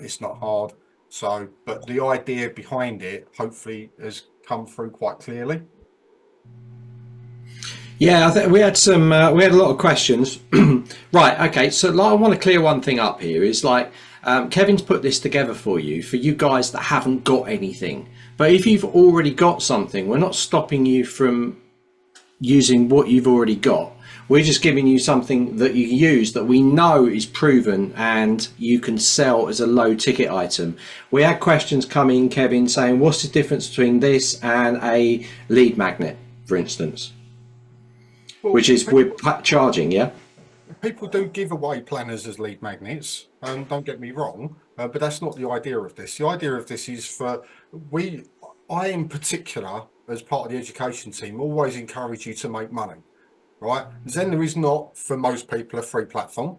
It's not hard. So, but the idea behind it hopefully has come through quite clearly. Yeah, I think we had some. We had a lot of questions. Right. Okay. So, like, I want to clear one thing up here. Is like Kevin's put this together for you guys that haven't got anything. But if you've already got something, we're not stopping you from using what you've already got. We're just giving you something that you can use that we know is proven and you can sell as a low ticket item. We had questions come in, Kevin, saying what's the difference between this and a lead magnet, for instance, Well, which is we're charging, yeah? people do give away planners as lead magnets, don't get me wrong, but that's not the idea of this. The idea of this is I in particular, as part of the education team, always encourage you to make money. Right, Zenler is not for most people a free platform,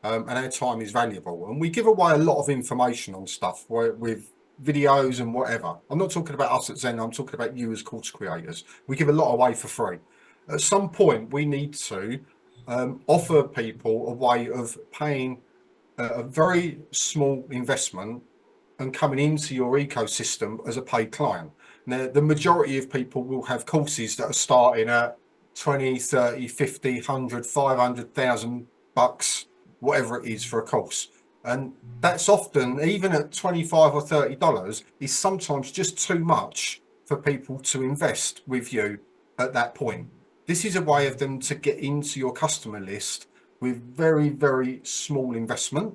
and our time is valuable. And we give away a lot of information on stuff with videos and whatever. I'm not talking about us at Zenler. I'm talking about you as course creators. We give a lot away for free. At some point, we need to offer people a way of paying a very small investment and coming into your ecosystem as a paid client. Now, the majority of people will have courses that are starting at 20, 30, 50, 100, 500,000 bucks, whatever it is for a course. And that's often, even at 25 or $30, is sometimes just too much for people to invest with you at that point. This is a way of them to get into your customer list with very, very small investment.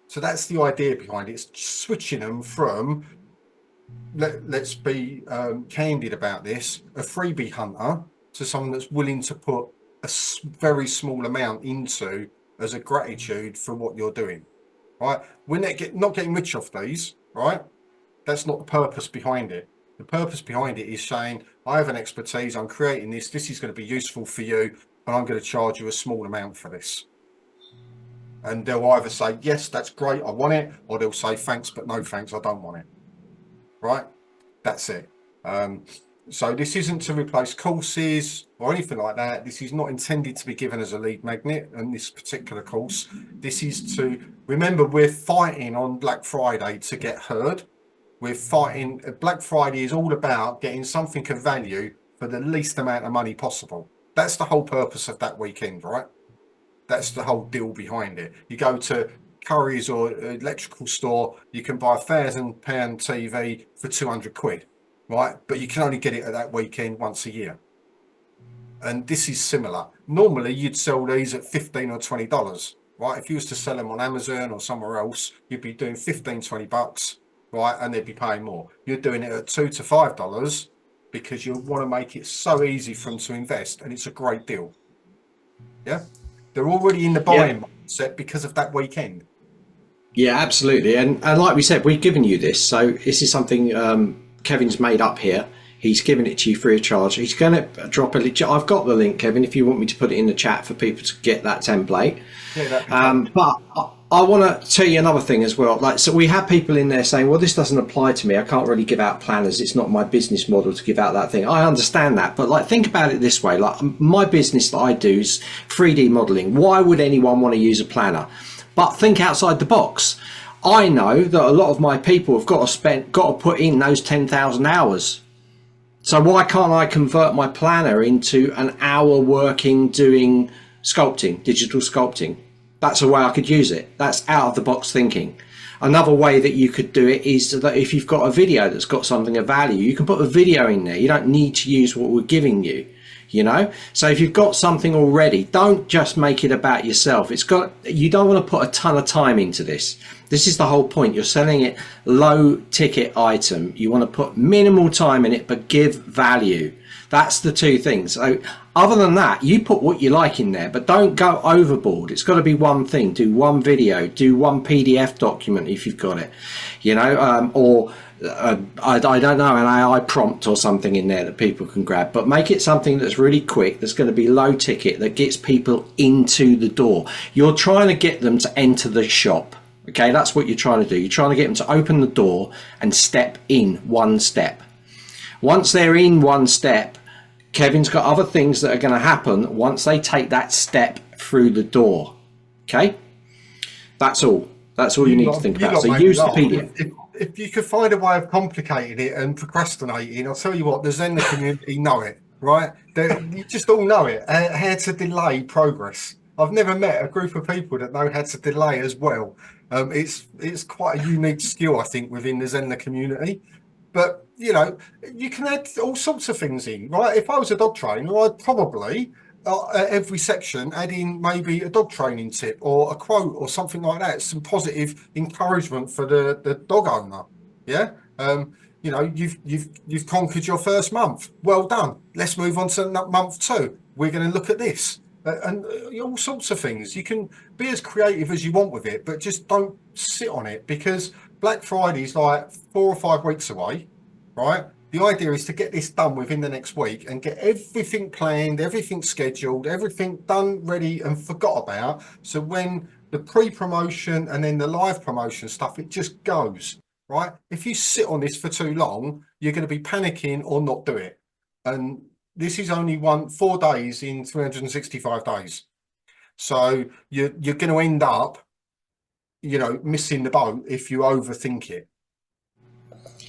So that's the idea behind it. It's switching them from, let's be candid about this, a freebie hunter to someone that's willing to put a very small amount into as a gratitude for what you're doing, right? We're not getting rich off these, right? That's not the purpose behind it. The purpose behind it is saying, I have an expertise, I'm creating this is going to be useful for you, and I'm going to charge you a small amount for this. And they'll either say, yes, that's great, I want it, or they'll say, thanks, but no thanks, I don't want it, right? That's it. So this isn't to replace courses or anything like that. This is not intended to be given as a lead magnet in this particular course. This is to, remember, we're fighting on Black Friday to get heard. We're fighting, Black Friday is all about getting something of value for the least amount of money possible. That's the whole purpose of that weekend, right? That's the whole deal behind it. You go to Curry's or electrical store, you can buy £1,000 TV for 200 quid. Right, but you can only get it at that weekend once a year. And this is similar. Normally you'd sell these at $15 or $20, right? If you was to sell them on Amazon or somewhere else, you'd be doing 15, 20 bucks, right? And they'd be paying more. You're doing it at $2 to $5 because you want to make it so easy for them to invest, and it's a great deal. Yeah, they're already in the buying mindset because of that weekend. Yeah, absolutely. And like we said, we've given you this, so this is something Kevin's made up here. He's given it to you free of charge. He's going to drop a link. I've got the link, Kevin, if you want me to put it in the chat for people to get that template. Yeah, but I want to tell you another thing as well. Like, so we have people in there saying, well, this doesn't apply to me. I can't really give out planners. It's not my business model to give out that thing. I understand that. But like, think about it this way. Like, my business that I do is 3D modeling. Why would anyone want to use a planner? But think outside the box. I know that a lot of my people have got to put in those 10,000 hours. So why can't I convert my planner into an hour working doing sculpting, digital sculpting? That's a way I could use it. That's out of the box thinking. Another way that you could do it is that if you've got a video that's got something of value, you can put a video in there. You don't need to use what we're giving you. You know, so if you've got something already, don't just make it about yourself. You don't want to put a ton of time into this. This is the whole point. You're selling it low ticket item. You want to put minimal time in it, but give value. That's the two things. So other than that, you put what you like in there, but don't go overboard. It's got to be one thing. Do one video, do one PDF document if you've got it, you know, or I don't know, an AI prompt or something in there that people can grab, but make it something that's really quick, that's going to be low ticket, that gets people into the door. You're trying to get them to enter the shop. Okay, that's what you're trying to do. You're trying to get them to open the door and step in one step. Once they're in one step, Kevin's got other things that are going to happen once they take that step through the door. Okay, that's all you need to think about. So use the PDF. If you could find a way of complicating it and procrastinating, I'll tell you what, the Zenler community know it, right? You just all know it, how to delay progress. I've never met a group of people that know how to delay as well. It's quite a unique skill, I think, within the Zenler community. But you know, you can add all sorts of things in, right? If I was a dog trainer, I'd probably at every section add in maybe a dog training tip or a quote or something like that, some positive encouragement for the dog owner. Yeah. You know, you've conquered your first month. Well done. Let's move on to month two. We're going to look at this. And all sorts of things. You can be as creative as you want with it, but just don't sit on it, because Black Friday is like 4 or 5 weeks away, right? The idea is to get this done within the next week and get everything planned, everything scheduled, everything done, ready and forgot about. So when the pre-promotion and then the live promotion stuff, it just goes, right? If you sit on this for too long, you're going to be panicking or not do it. And this is only 4 days in 365 days. So you're going to end up, you know, missing the boat if you overthink it.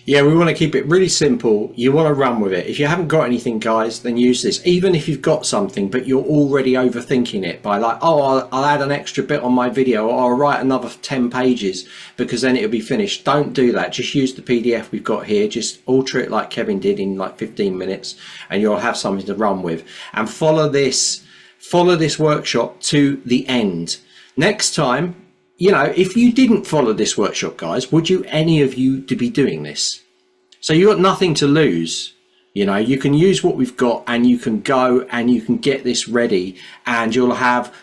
Yeah, we want to keep it really simple. You want to run with it. If you haven't got anything, guys, then use this. Even if you've got something, but you're already overthinking it by like, oh, I'll add an extra bit on my video, or I'll write another 10 pages because then it'll be finished. Don't do that. Just use the PDF we've got here. Just alter it like Kevin did in like 15 minutes and you'll have something to run with. And follow this workshop to the end. Next time, you know, if you didn't follow this workshop, guys, would you, any of you, to be doing this? So you've got nothing to lose. You know, you can use what we've got and you can go and you can get this ready, and you'll have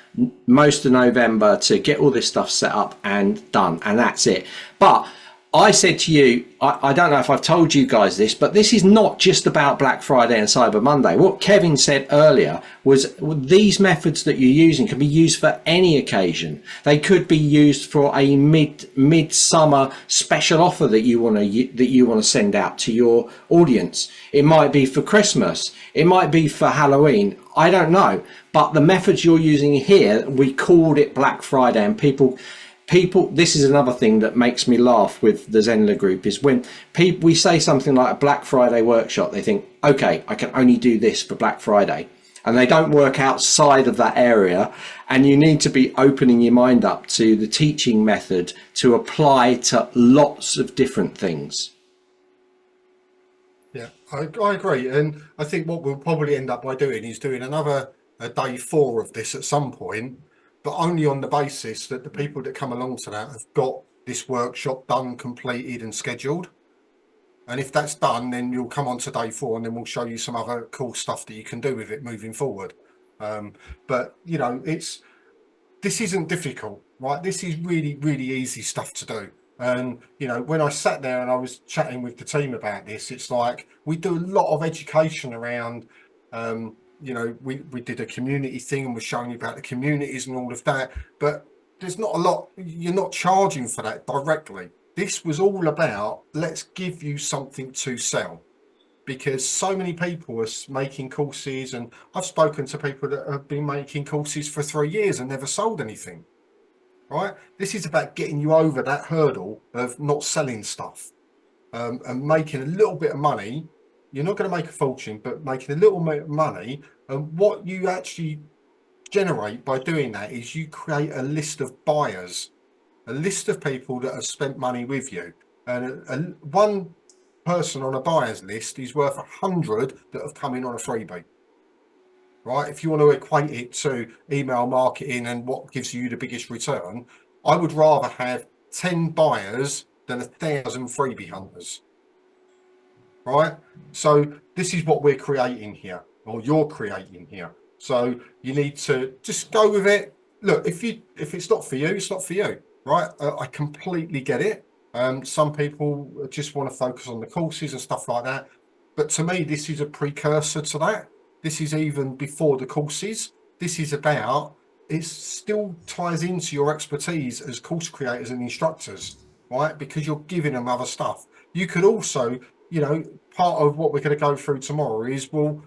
most of November to get all this stuff set up and done, and that's it. But I said to you, I don't know if I've told you guys this, but this is not just about Black Friday and Cyber Monday. What Kevin said earlier was these methods that you're using can be used for any occasion. They could be used for a mid-summer special offer that you want to send out to your audience. It might be for Christmas. It might be for Halloween. I don't know. But the methods you're using here, we called it Black Friday, and people, this is another thing that makes me laugh with the Zenler group, is when we say something like a Black Friday workshop, they think, okay, I can only do this for Black Friday, and they don't work outside of that area. And you need to be opening your mind up to the teaching method to apply to lots of different things. Yeah, I agree. And I think what we'll probably end up by doing is doing another day 4 of this at some point, but only on the basis that the people that come along to that have got this workshop done, completed and scheduled. And if that's done, then you'll come on to day 4 and then we'll show you some other cool stuff that you can do with it moving forward. But, you know, this isn't difficult, right? This is really, really easy stuff to do. And, you know, when I sat there and I was chatting with the team about this, it's like we do a lot of education around, you know, we did a community thing and we're showing you about the communities and all of that, but there's not a lot, you're not charging for that directly. This was all about, let's give you something to sell, because so many people are making courses, and I've spoken to people that have been making courses for 3 years and never sold anything, right? This is about getting you over that hurdle of not selling stuff, and making a little bit of money. You're not going to make a fortune, but making a little bit of money. And what you actually generate by doing that is you create a list of buyers, a list of people that have spent money with you. And one person on a buyer's list is worth 100 that have come in on a freebie, right? If you want to equate it to email marketing and what gives you the biggest return, I would rather have 10 buyers than 1,000 freebie hunters. Right, so this is what we're creating here, or you're creating here. So you need to just go with it. Look, if it's not for you, it's not for you, right? I completely get it. Some people just want to focus on the courses and stuff like that, but to me, this is a precursor to that. This is even before the courses. This is about, it still ties into your expertise as course creators and instructors, right? Because you're giving them other stuff. You could also, you know, part of what we're going to go through tomorrow is, well,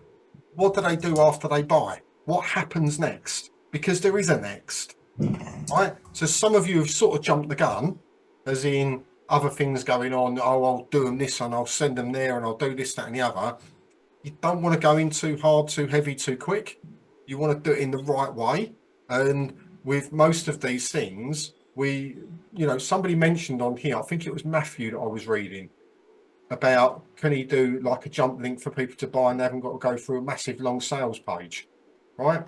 what do they do after they buy? What happens next? Because there is a next, right? So some of you have sort of jumped the gun, as in other things going on. Oh, I'll do them this and I'll send them there and I'll do this, that and the other. You don't want to go in too hard, too heavy, too quick. You want to do it in the right way. And with most of these things, you know, somebody mentioned on here, I think it was Matthew that I was reading, about, can he do like a jump link for people to buy and they haven't got to go through a massive long sales page, right?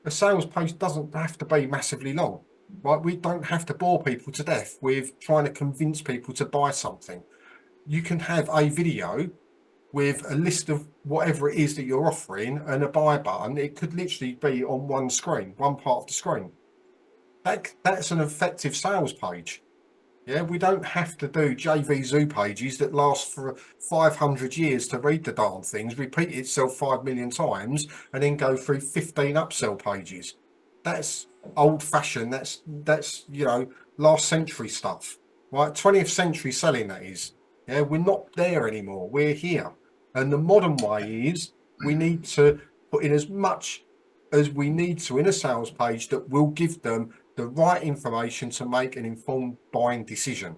A sales page doesn't have to be massively long, right? We don't have to bore people to death with trying to convince people to buy something. You can have a video with a list of whatever it is that you're offering and a buy button. It could literally be on one screen, one part of the screen. That's an effective sales page. Yeah, we don't have to do JV Zoo pages that last for 500 years to read the darn things, repeat itself 5 million times, and then go through 15 upsell pages. That's old fashioned. That's last century stuff, right? 20th century selling, that is. Yeah, we're not there anymore. We're here. And the modern way is we need to put in as much as we need to in a sales page that will give them the right information to make an informed buying decision.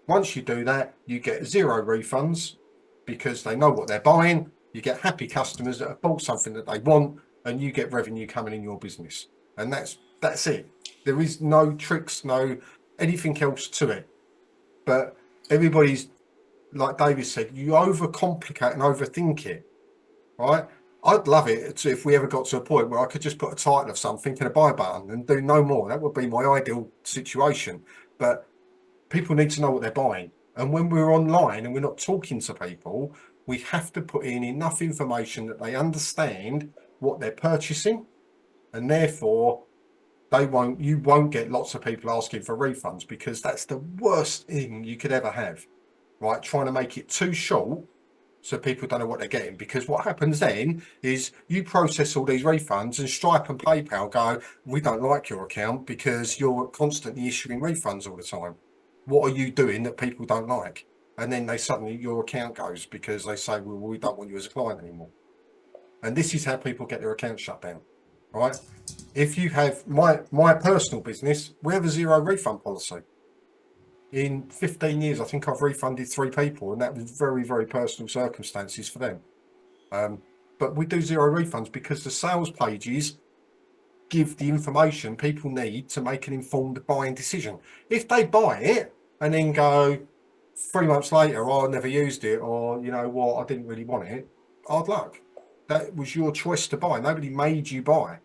Once you do that, you get 0 refunds because they know what they're buying. You get happy customers that have bought something that they want, and you get revenue coming in your business. And that's it. There is no tricks, no anything else to it. But everybody's, like David said, you overcomplicate and overthink it, right? I'd love it if we ever got to a point where I could just put a title of something and a buy button and do no more. That would be my ideal situation. But people need to know what they're buying. And when we're online and we're not talking to people, we have to put in enough information that they understand what they're purchasing. And therefore, you won't get lots of people asking for refunds, because that's the worst thing you could ever have, right? Trying to make it too short so people don't know what they're getting, because what happens then is you process all these refunds and Stripe and PayPal go, we don't like your account because you're constantly issuing refunds all the time. What are you doing that people don't like? And then your account goes, because they say, well, we don't want you as a client anymore. And this is how people get their account shut down, right? If you have my personal business, we have a 0 refund policy. In 15 years, I think I've refunded 3 people, and that was very, very personal circumstances for them. But we do 0 refunds because the sales pages give the information people need to make an informed buying decision. If they buy it and then go 3 months later, oh, I never used it, or you know what, I didn't really want it, hard luck. That was your choice to buy. Nobody made you buy,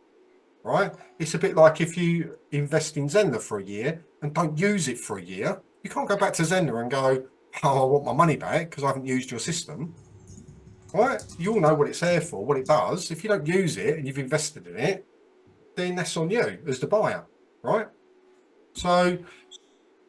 right? It's a bit like if you invest in Zenler for a year and don't use it for a year, you can't go back to Zenler and go, oh, I want my money back because I haven't used your system, right? You all know what it's there for, what it does. If you don't use it and you've invested in it, then that's on you as the buyer, right? So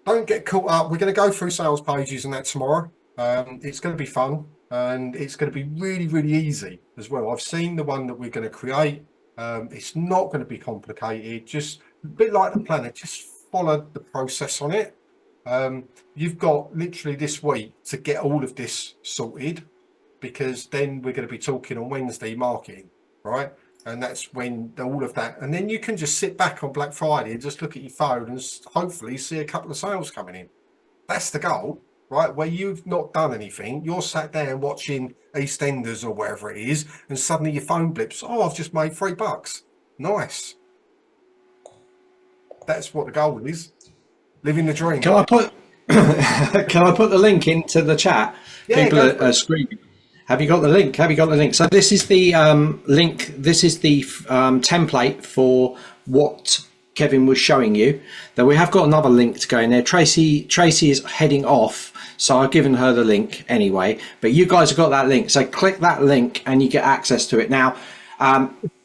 don't get caught up. We're going to go through sales pages and that tomorrow. It's going to be fun, and it's going to be really, really easy as well. I've seen the one that we're going to create. It's not going to be complicated, just a bit like the planet. Just follow the process on it. You've got literally this week to get all of this sorted, because then we're going to be talking on Wednesday marketing, right? And that's when all of that, and then you can just sit back on Black Friday and just look at your phone and hopefully see a couple of sales coming in. That's the goal, right? Where you've not done anything, you're sat there watching EastEnders or wherever it is, and suddenly your phone blips. Oh, I've just made $3. Nice. That's what the goal is. Living the dream. Can I put the link into the chat? Yeah, People are screaming. Have you got the link? Have you got the link? So this is the link. This is the template for what Kevin was showing you. Then we have got another link to go in there. Tracy is heading off, so I've given her the link anyway. But you guys have got that link. So click that link and you get access to it. Now,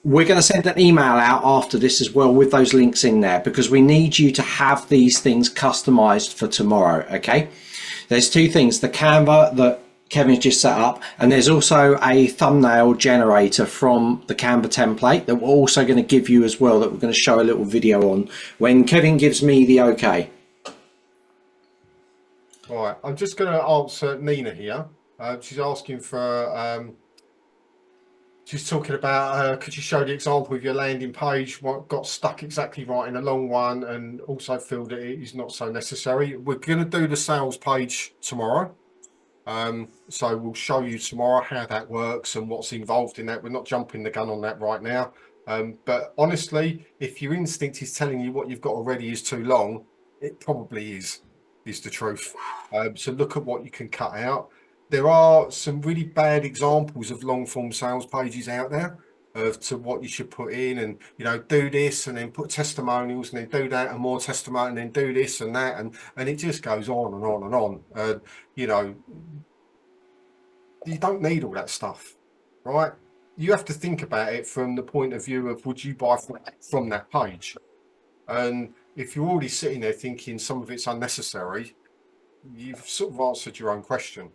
we're going to send an email out after this as well with those links in there, because we need you to have these things customized for tomorrow. Okay. There's 2 things: the Canva that Kevin's just set up, and there's also a thumbnail generator from the Canva template that we're also going to give you as well, that we're going to show a little video on when Kevin gives me the okay. All right, I'm just going to answer Nina here. She's asking for, she's talking about, could you show the example of your landing page, what got stuck exactly right in a long one, and also feel that it is not so necessary. We're going to do the sales page tomorrow. So we'll show you tomorrow how that works and what's involved in that. We're not jumping the gun on that right now. But honestly, if your instinct is telling you what you've got already is too long, it probably is the truth. So look at what you can cut out. there are some really bad examples of long form sales pages out there of to what you should put in, and do this and then put testimonials and then do that and more testimony and then do this and that, and it just goes on and on and on. You don't need all that stuff, right? You have to think about it from the point of view of, would you buy from that page? And if you're already sitting there thinking some of it's unnecessary, you've sort of answered your own question.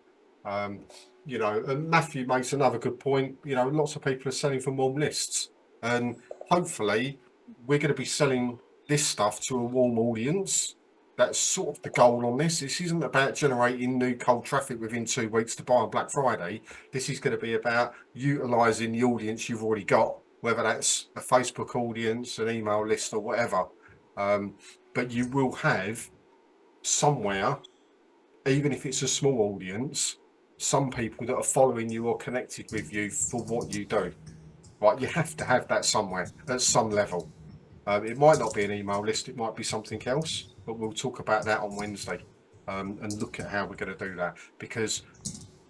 And Matthew makes another good point. Lots of people are selling from warm lists, and hopefully we're going to be selling this stuff to a warm audience. That's sort of the goal on this. This isn't about generating new cold traffic within 2 weeks to buy on Black Friday. This is going to be about utilizing the audience you've already got, whether that's a Facebook audience, an email list, or whatever. But you will have somewhere, even if it's a small audience, some people that are following you or connected with you for what you do. Right? You have to have that somewhere at some level. It might not be an email list, it might be something else, but we'll talk about that on Wednesday and look at how we're going to do that. Because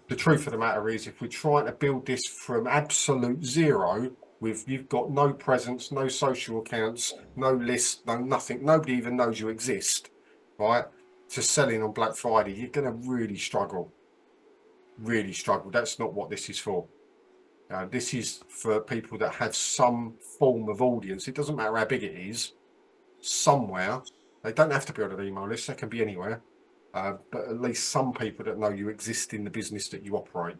the truth of the matter is, if we're trying to build this from absolute zero, you've got no presence, no social accounts, no list, no nothing, nobody even knows you exist, right? To selling on Black Friday, you're going to really struggle. Really struggle. That's not what this is for. This is for people that have some form of audience. It doesn't matter how big it is. Somewhere, they don't have to be on an email list. They can be anywhere. But at least some people that know you exist in the business that you operate.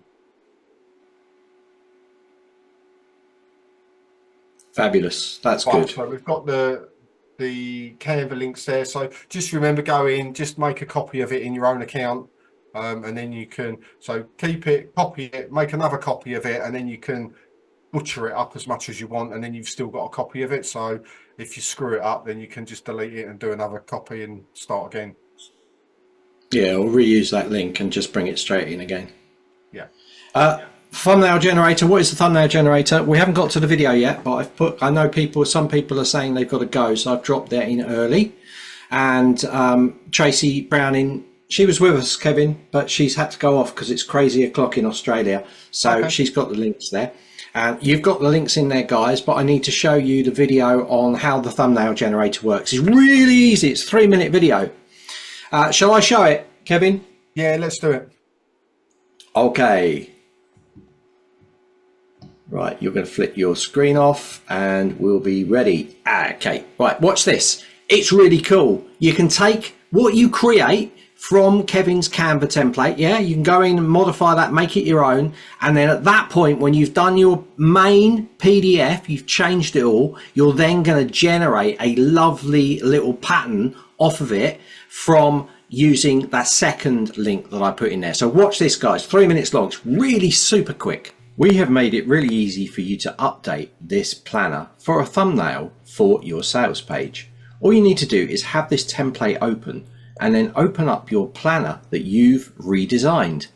Fabulous. That's good. So we've got the Canva links there. So just remember, go in, just make a copy of it in your own account. And then you can, so keep it, copy it, make another copy of it, and then you can butcher it up as much as you want, and then you've still got a copy of it. So if you screw it up, then you can just delete it and do another copy and start again. Yeah, or reuse that link and just bring it straight in again. Yeah. Thumbnail generator. What is the thumbnail generator? We haven't got to the video yet, but I know some people are saying they've got to go, so I've dropped that in early. And Tracy Browning, she was with us, Kevin, but she's had to go off because it's crazy o'clock in Australia. So okay. She's got the links there. You've got the links in there, guys, but I need to show you the video on how the thumbnail generator works. It's really easy. It's a 3-minute video. Shall I show it, Kevin? Yeah, let's do it. Okay. Right, you're going to flip your screen off and we'll be ready. Okay, right, watch this. It's really cool. You can take what you create from Kevin's Canva template. Yeah, you can go in and modify that, make it your own. And then at that point, when you've done your main PDF, you've changed it all, you're then going to generate a lovely little pattern off of it from using that second link that I put in there. So watch this, guys, 3 minutes long. It's really super quick. We have made it really easy for you to update this planner for a thumbnail for your sales page. All you need to do is have this template open and then open up your planner that you've redesigned.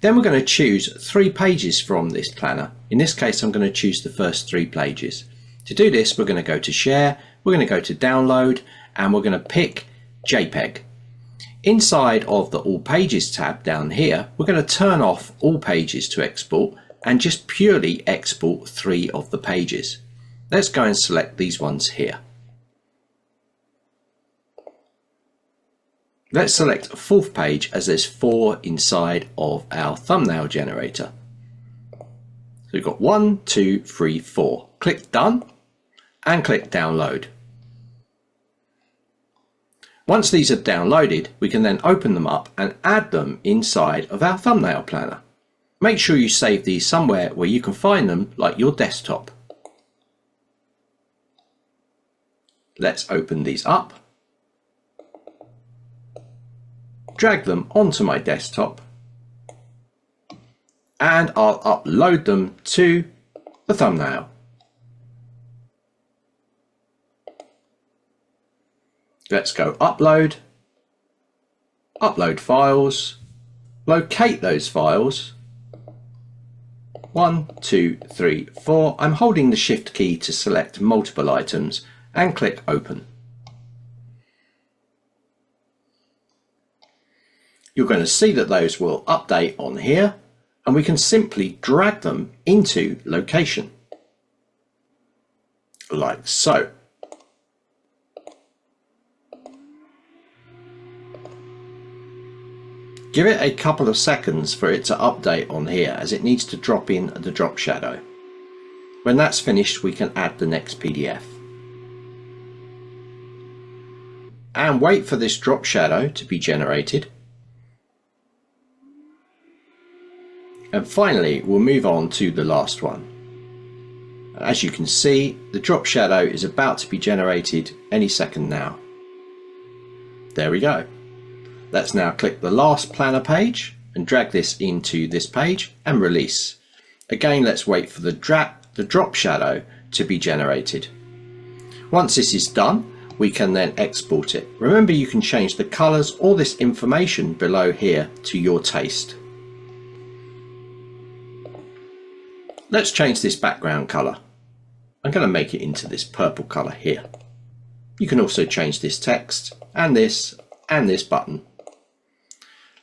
Then we're going to choose 3 pages from this planner. In this case, I'm going to choose the first 3 pages. To do this, we're going to go to share, we're going to go to download, and we're going to pick JPEG. Inside of the all pages tab down here, we're going to turn off all pages to export and just purely export 3 of the pages. Let's go and select these ones here. Let's select a 4th page, as there's 4 inside of our thumbnail generator. So we've got 1, 2, 3, 4. Click done and click download. Once these are downloaded, we can then open them up and add them inside of our thumbnail planner. Make sure you save these somewhere where you can find them, like your desktop. Let's open these up. Drag them onto my desktop. And I'll upload them to the thumbnail. Let's go upload, upload files, locate those files. 1, 2, 3, 4. I'm holding the shift key to select multiple items and click open. You're going to see that those will update on here, and we can simply drag them into location, like so. Give it a couple of seconds for it to update on here, as it needs to drop in the drop shadow. When that's finished, we can add the next PDF. And wait for this drop shadow to be generated. And finally, we'll move on to the last one. As you can see, the drop shadow is about to be generated any second now. There we go. Let's now click the last planner page and drag this into this page and release. Again, let's wait for the drop shadow to be generated. Once this is done, we can then export it. Remember, you can change the colors or this information below here to your taste. Let's change this background color. I'm going to make it into this purple color here. You can also change this text and this button.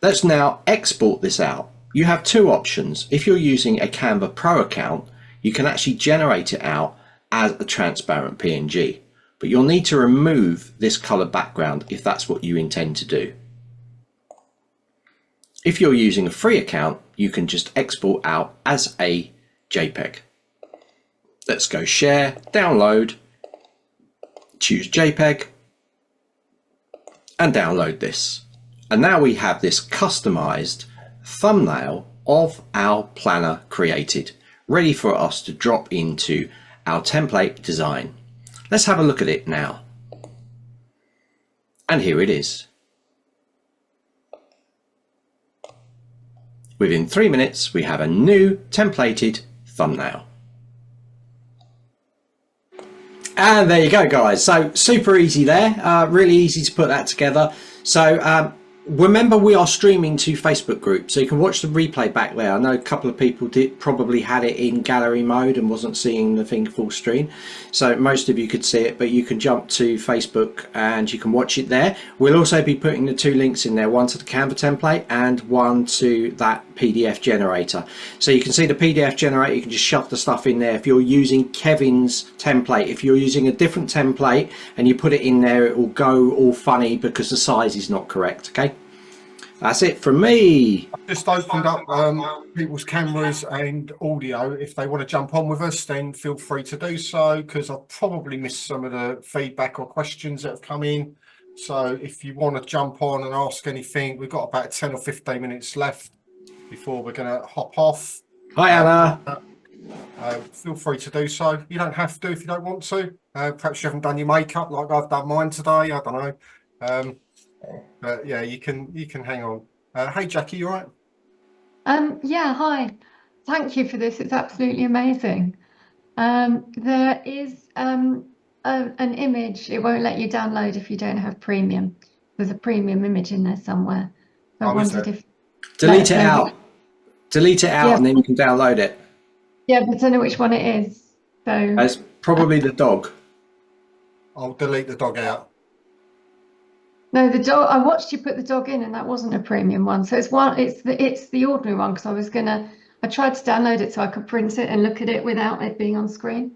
Let's now export this out. You have two options. If you're using a Canva Pro account, you can actually generate it out as a transparent PNG, but you'll need to remove this color background if that's what you intend to do. If you're using a free account, you can just export out as a JPEG. Let's go share, download, choose JPEG, and download this. And now we have this customized thumbnail of our planner created, ready for us to drop into our template design. Let's have a look at it now. And here it is. Within 3 minutes, we have a new templated thumbnail. And there you go, guys. So super easy there, really easy to put that together. So remember, we are streaming to Facebook group, so you can watch the replay back there. I know a couple of people probably had it in gallery mode and wasn't seeing the thing full screen, so most of you could see it, but you can jump to Facebook and you can watch it there. We'll also be putting the two links in there, one to the Canva template and one to that PDF generator. So you can see the PDF generator, you can just shove the stuff in there. If you're using Kevin's template, if you're using a different template and you put it in there, it will go all funny because the size is not correct. Okay, that's it from me. I've just opened up people's cameras and audio. If they want to jump on with us, then feel free to do so, because I've probably missed some of the feedback or questions that have come in. So if you want to jump on and ask anything, we've got about 10 or 15 minutes left before we're going to hop off. Hi, Anna. Feel free to do so. You don't have to if you don't want to. Perhaps you haven't done your makeup like I've done mine today. I don't know. But yeah, you can hang on. Hey Jackie, you all right? Yeah, hi. Thank you for this. It's absolutely amazing. There is an image. It won't let you download if you don't have premium. There's a premium image in there somewhere. So I wondered if delete it out. Delete it out, yeah, and then you can download it. Yeah, but I don't know which one it is. So it's probably the dog. I'll delete the dog out. No, the dog. I watched you put the dog in, and that wasn't a premium one. So it's the ordinary one, because I tried to download it so I could print it and look at it without it being on screen,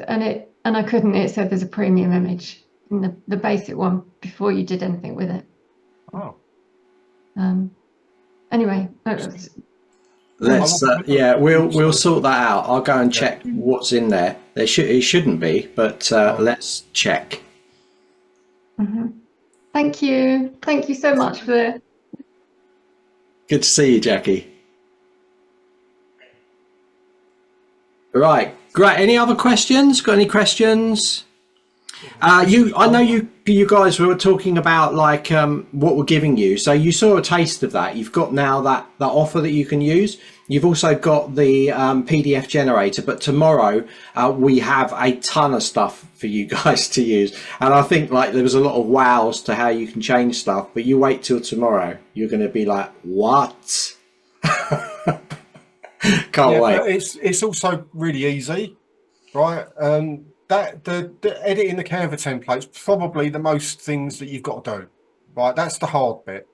and I couldn't. It said there's a premium image in the basic one before you did anything with it. Oh. Anyway, let's yeah, we'll sort that out. I'll go and check what's in there. It shouldn't be, but let's check. Mm-hmm. Thank you so much for. Good to see you, Jackie. Right, great. Any other questions? Got any questions? I know you guys were talking about like what we're giving you. So you saw a taste of that. You've got now that offer that you can use. You've also got the PDF generator, but tomorrow we have a ton of stuff for you guys to use. And I think like there was a lot of wows to how you can change stuff, but you wait till tomorrow. You're going to be like, what? Can't wait. It's also really easy, right? That the editing the Canva template's probably the most things that you've got to do, right? That's the hard bit.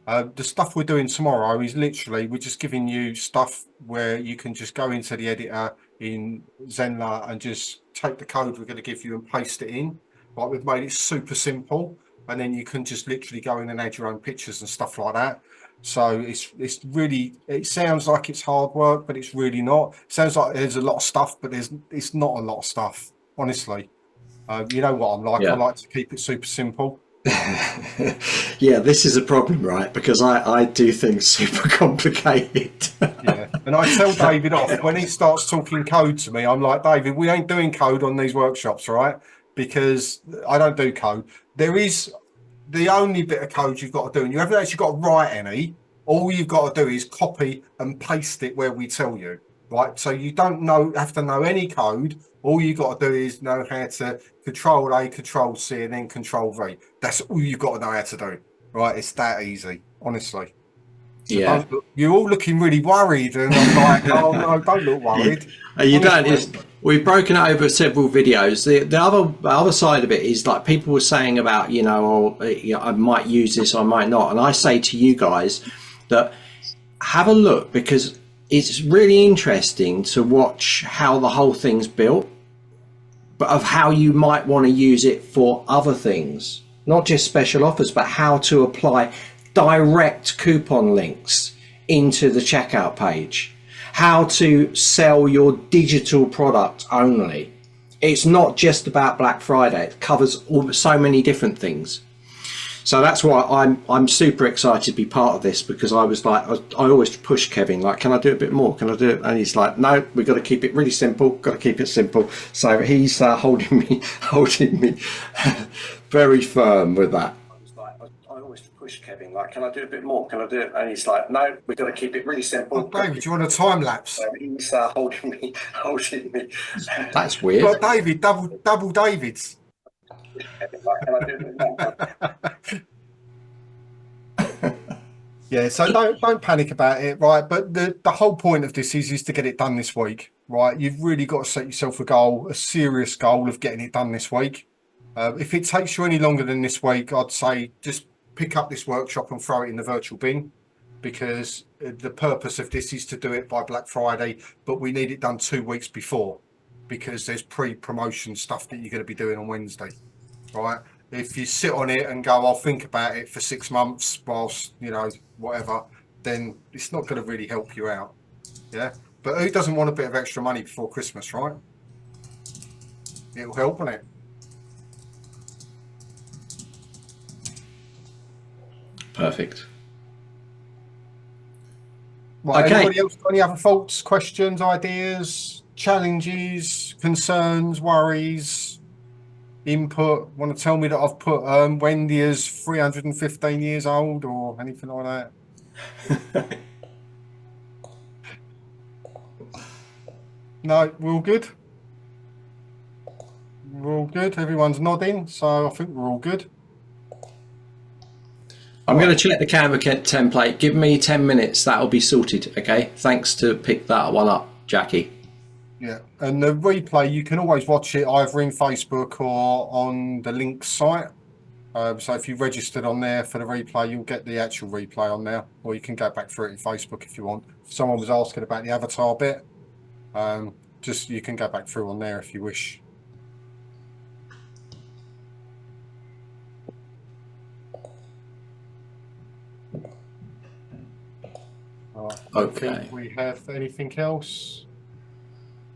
The stuff we're doing tomorrow is literally, we're just giving you stuff where you can just go into the editor in Zenler and just take the code we're going to give you and paste it in. Like, we've made it super simple, and then you can just literally go in and add your own pictures and stuff like that. So it's really, it sounds like it's hard work, but it's really not. It sounds like there's a lot of stuff, but it's not a lot of stuff, honestly. You know what I'm like. I Yeah. like to keep it super simple. Yeah, this is a problem, right? Because I do things super complicated. Yeah, and I tell David off when he starts talking code to me. I'm like, David, we ain't doing code on these workshops, right? Because I don't do code. There is the only bit of code you've got to do, and you haven't actually got to write any. All you've got to do is copy and paste it where we tell you, right? So you don't have to know any code. All you got to do is know how to Control A, Control C, and then Control V. That's all you've got to know how to do, right? It's that easy, honestly. So Yeah. you're all looking really worried, and I'm like, oh no, don't look worried. You don't. We've broken it over several videos. The other side of it is, like, people were saying about, I might use this, I might not, and I say to you guys that have a look, because it's really interesting to watch how the whole thing's built, but of how you might want to use it for other things, not just special offers, but how to apply direct coupon links into the checkout page, how to sell your digital product only. It's not just about Black Friday. It covers so many different things. So that's why I'm super excited to be part of this, because I was like, I always push Kevin, like, can I do a bit more? Can I do it? And he's like, no, we've got to keep it really simple. Got to keep it simple. So he's holding me very firm with that. I was like, I always push Kevin, like, can I do a bit more? Can I do it? And he's like, no, we've got to keep it really simple. Oh, David, do you want a time lapse? So he's holding me. That's weird. Well, David, double Davids. Yeah, so don't panic about it, right? But the whole point of this is to get it done this week, right? You've really got to set yourself a goal, a serious goal of getting it done this week. If it takes you any longer than this week, I'd say just pick up this workshop and throw it in the virtual bin, because the purpose of this is to do it by Black Friday, but we need it done 2 weeks before, because there's pre-promotion stuff that you're going to be doing on Wednesday, right? If you sit on it and go, I'll think about it for 6 months whilst, whatever, then it's not going to really help you out. Yeah. But who doesn't want a bit of extra money before Christmas, right? It'll help, won't it? Perfect. Right, okay. Anybody else got any other thoughts, questions, ideas, challenges, concerns, worries, input? Want to tell me that I've put Wendy as 315 years old or anything like that? No, we're all good. We're all good. Everyone's nodding, so I think we're all good. I'm going to check the Canva template. Give me 10 minutes. That'll be sorted. Okay. Thanks to pick that one up, Jackie. Yeah, and the replay, you can always watch it either in Facebook or on the link site. So if you registered on there for the replay, you'll get the actual replay on there, or you can go back through it in Facebook if you want. Someone was asking about the avatar bit. Just you can go back through on there if you wish. Okay. We have anything else?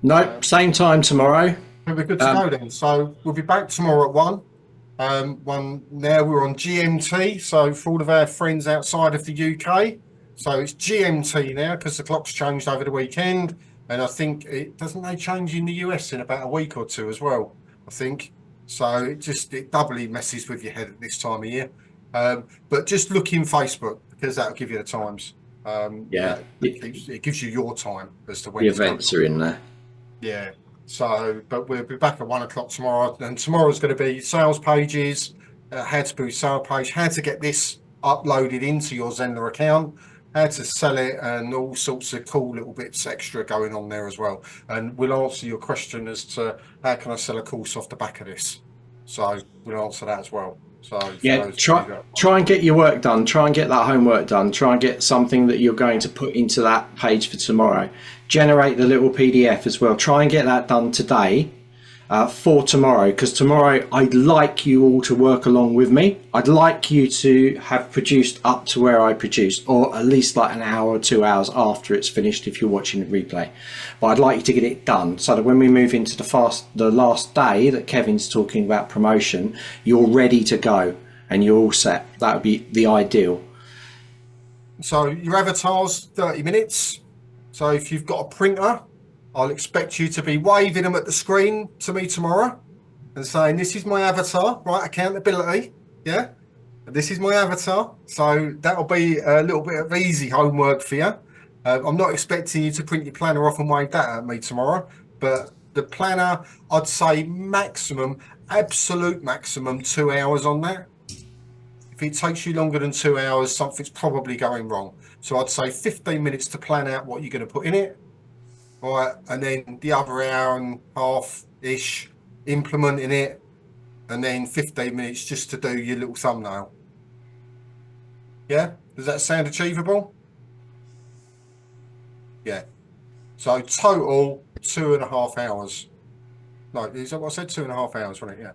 No, same time tomorrow. We're good to go then. So we'll be back tomorrow at 1. Now we're on GMT. So for all of our friends outside of the UK, so it's GMT now because the clock's changed over the weekend. And I think doesn't they change in the US in about a week or two as well, I think. So it doubly messes with your head at this time of year. But just look in Facebook because that'll give you the times. It gives you your time as to when the events are in there. Yeah. So, but we'll be back at 1 o'clock tomorrow, and tomorrow's going to be sales pages, how to boost sales page, how to get this uploaded into your Zenler account, how to sell it, and all sorts of cool little bits extra going on there as well. And we'll answer your question as to how can I sell a course off the back of this. So we'll answer that as well. So for Yeah, those of you that- try and get your work done. Try and get that homework done. Try and get something that you're going to put into that page for tomorrow. Generate the little PDF as well. Try and get that done today for tomorrow, because tomorrow I'd like you all to work along with me. I'd like you to have produced up to where I produced, or at least like an hour or 2 hours after it's finished if you're watching the replay. But I'd like you to get it done so that when we move into the last day that Kevin's talking about promotion, you're ready to go and you're all set. That would be the ideal. So your avatar's 30 minutes. So if you've got a printer, I'll expect you to be waving them at the screen to me tomorrow and saying, this is my avatar, right? Accountability. Yeah. This is my avatar. So that'll be a little bit of easy homework for you. I'm not expecting you to print your planner off and wave that at me tomorrow, but the planner, I'd say maximum, absolute maximum 2 hours on that. If it takes you longer than 2 hours, something's probably going wrong. So I'd say 15 minutes to plan out what you're going to put in it. All right, and then the other hour and a half-ish implementing it, and then 15 minutes just to do your little thumbnail. Yeah? Does that sound achievable? Yeah. So total 2.5 hours. No, is that what I said? 2.5 hours, wasn't it? Yeah.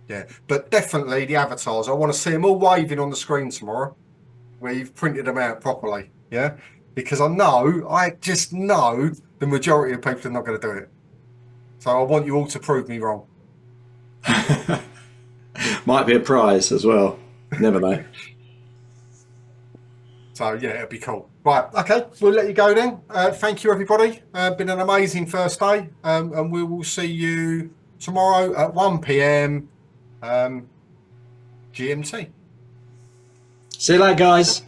Yeah. But definitely the avatars. I want to see them all waving on the screen tomorrow where you've printed them out properly. Yeah. Because I just know the majority of people are not going to do it. So I want you all to prove me wrong. Might be a prize as well. Never know. So yeah, it'll be cool. Right, okay, we'll let you go then. Thank you, everybody. Been an amazing first day, and we will see you tomorrow at 1 p.m. GMT. See you later, guys.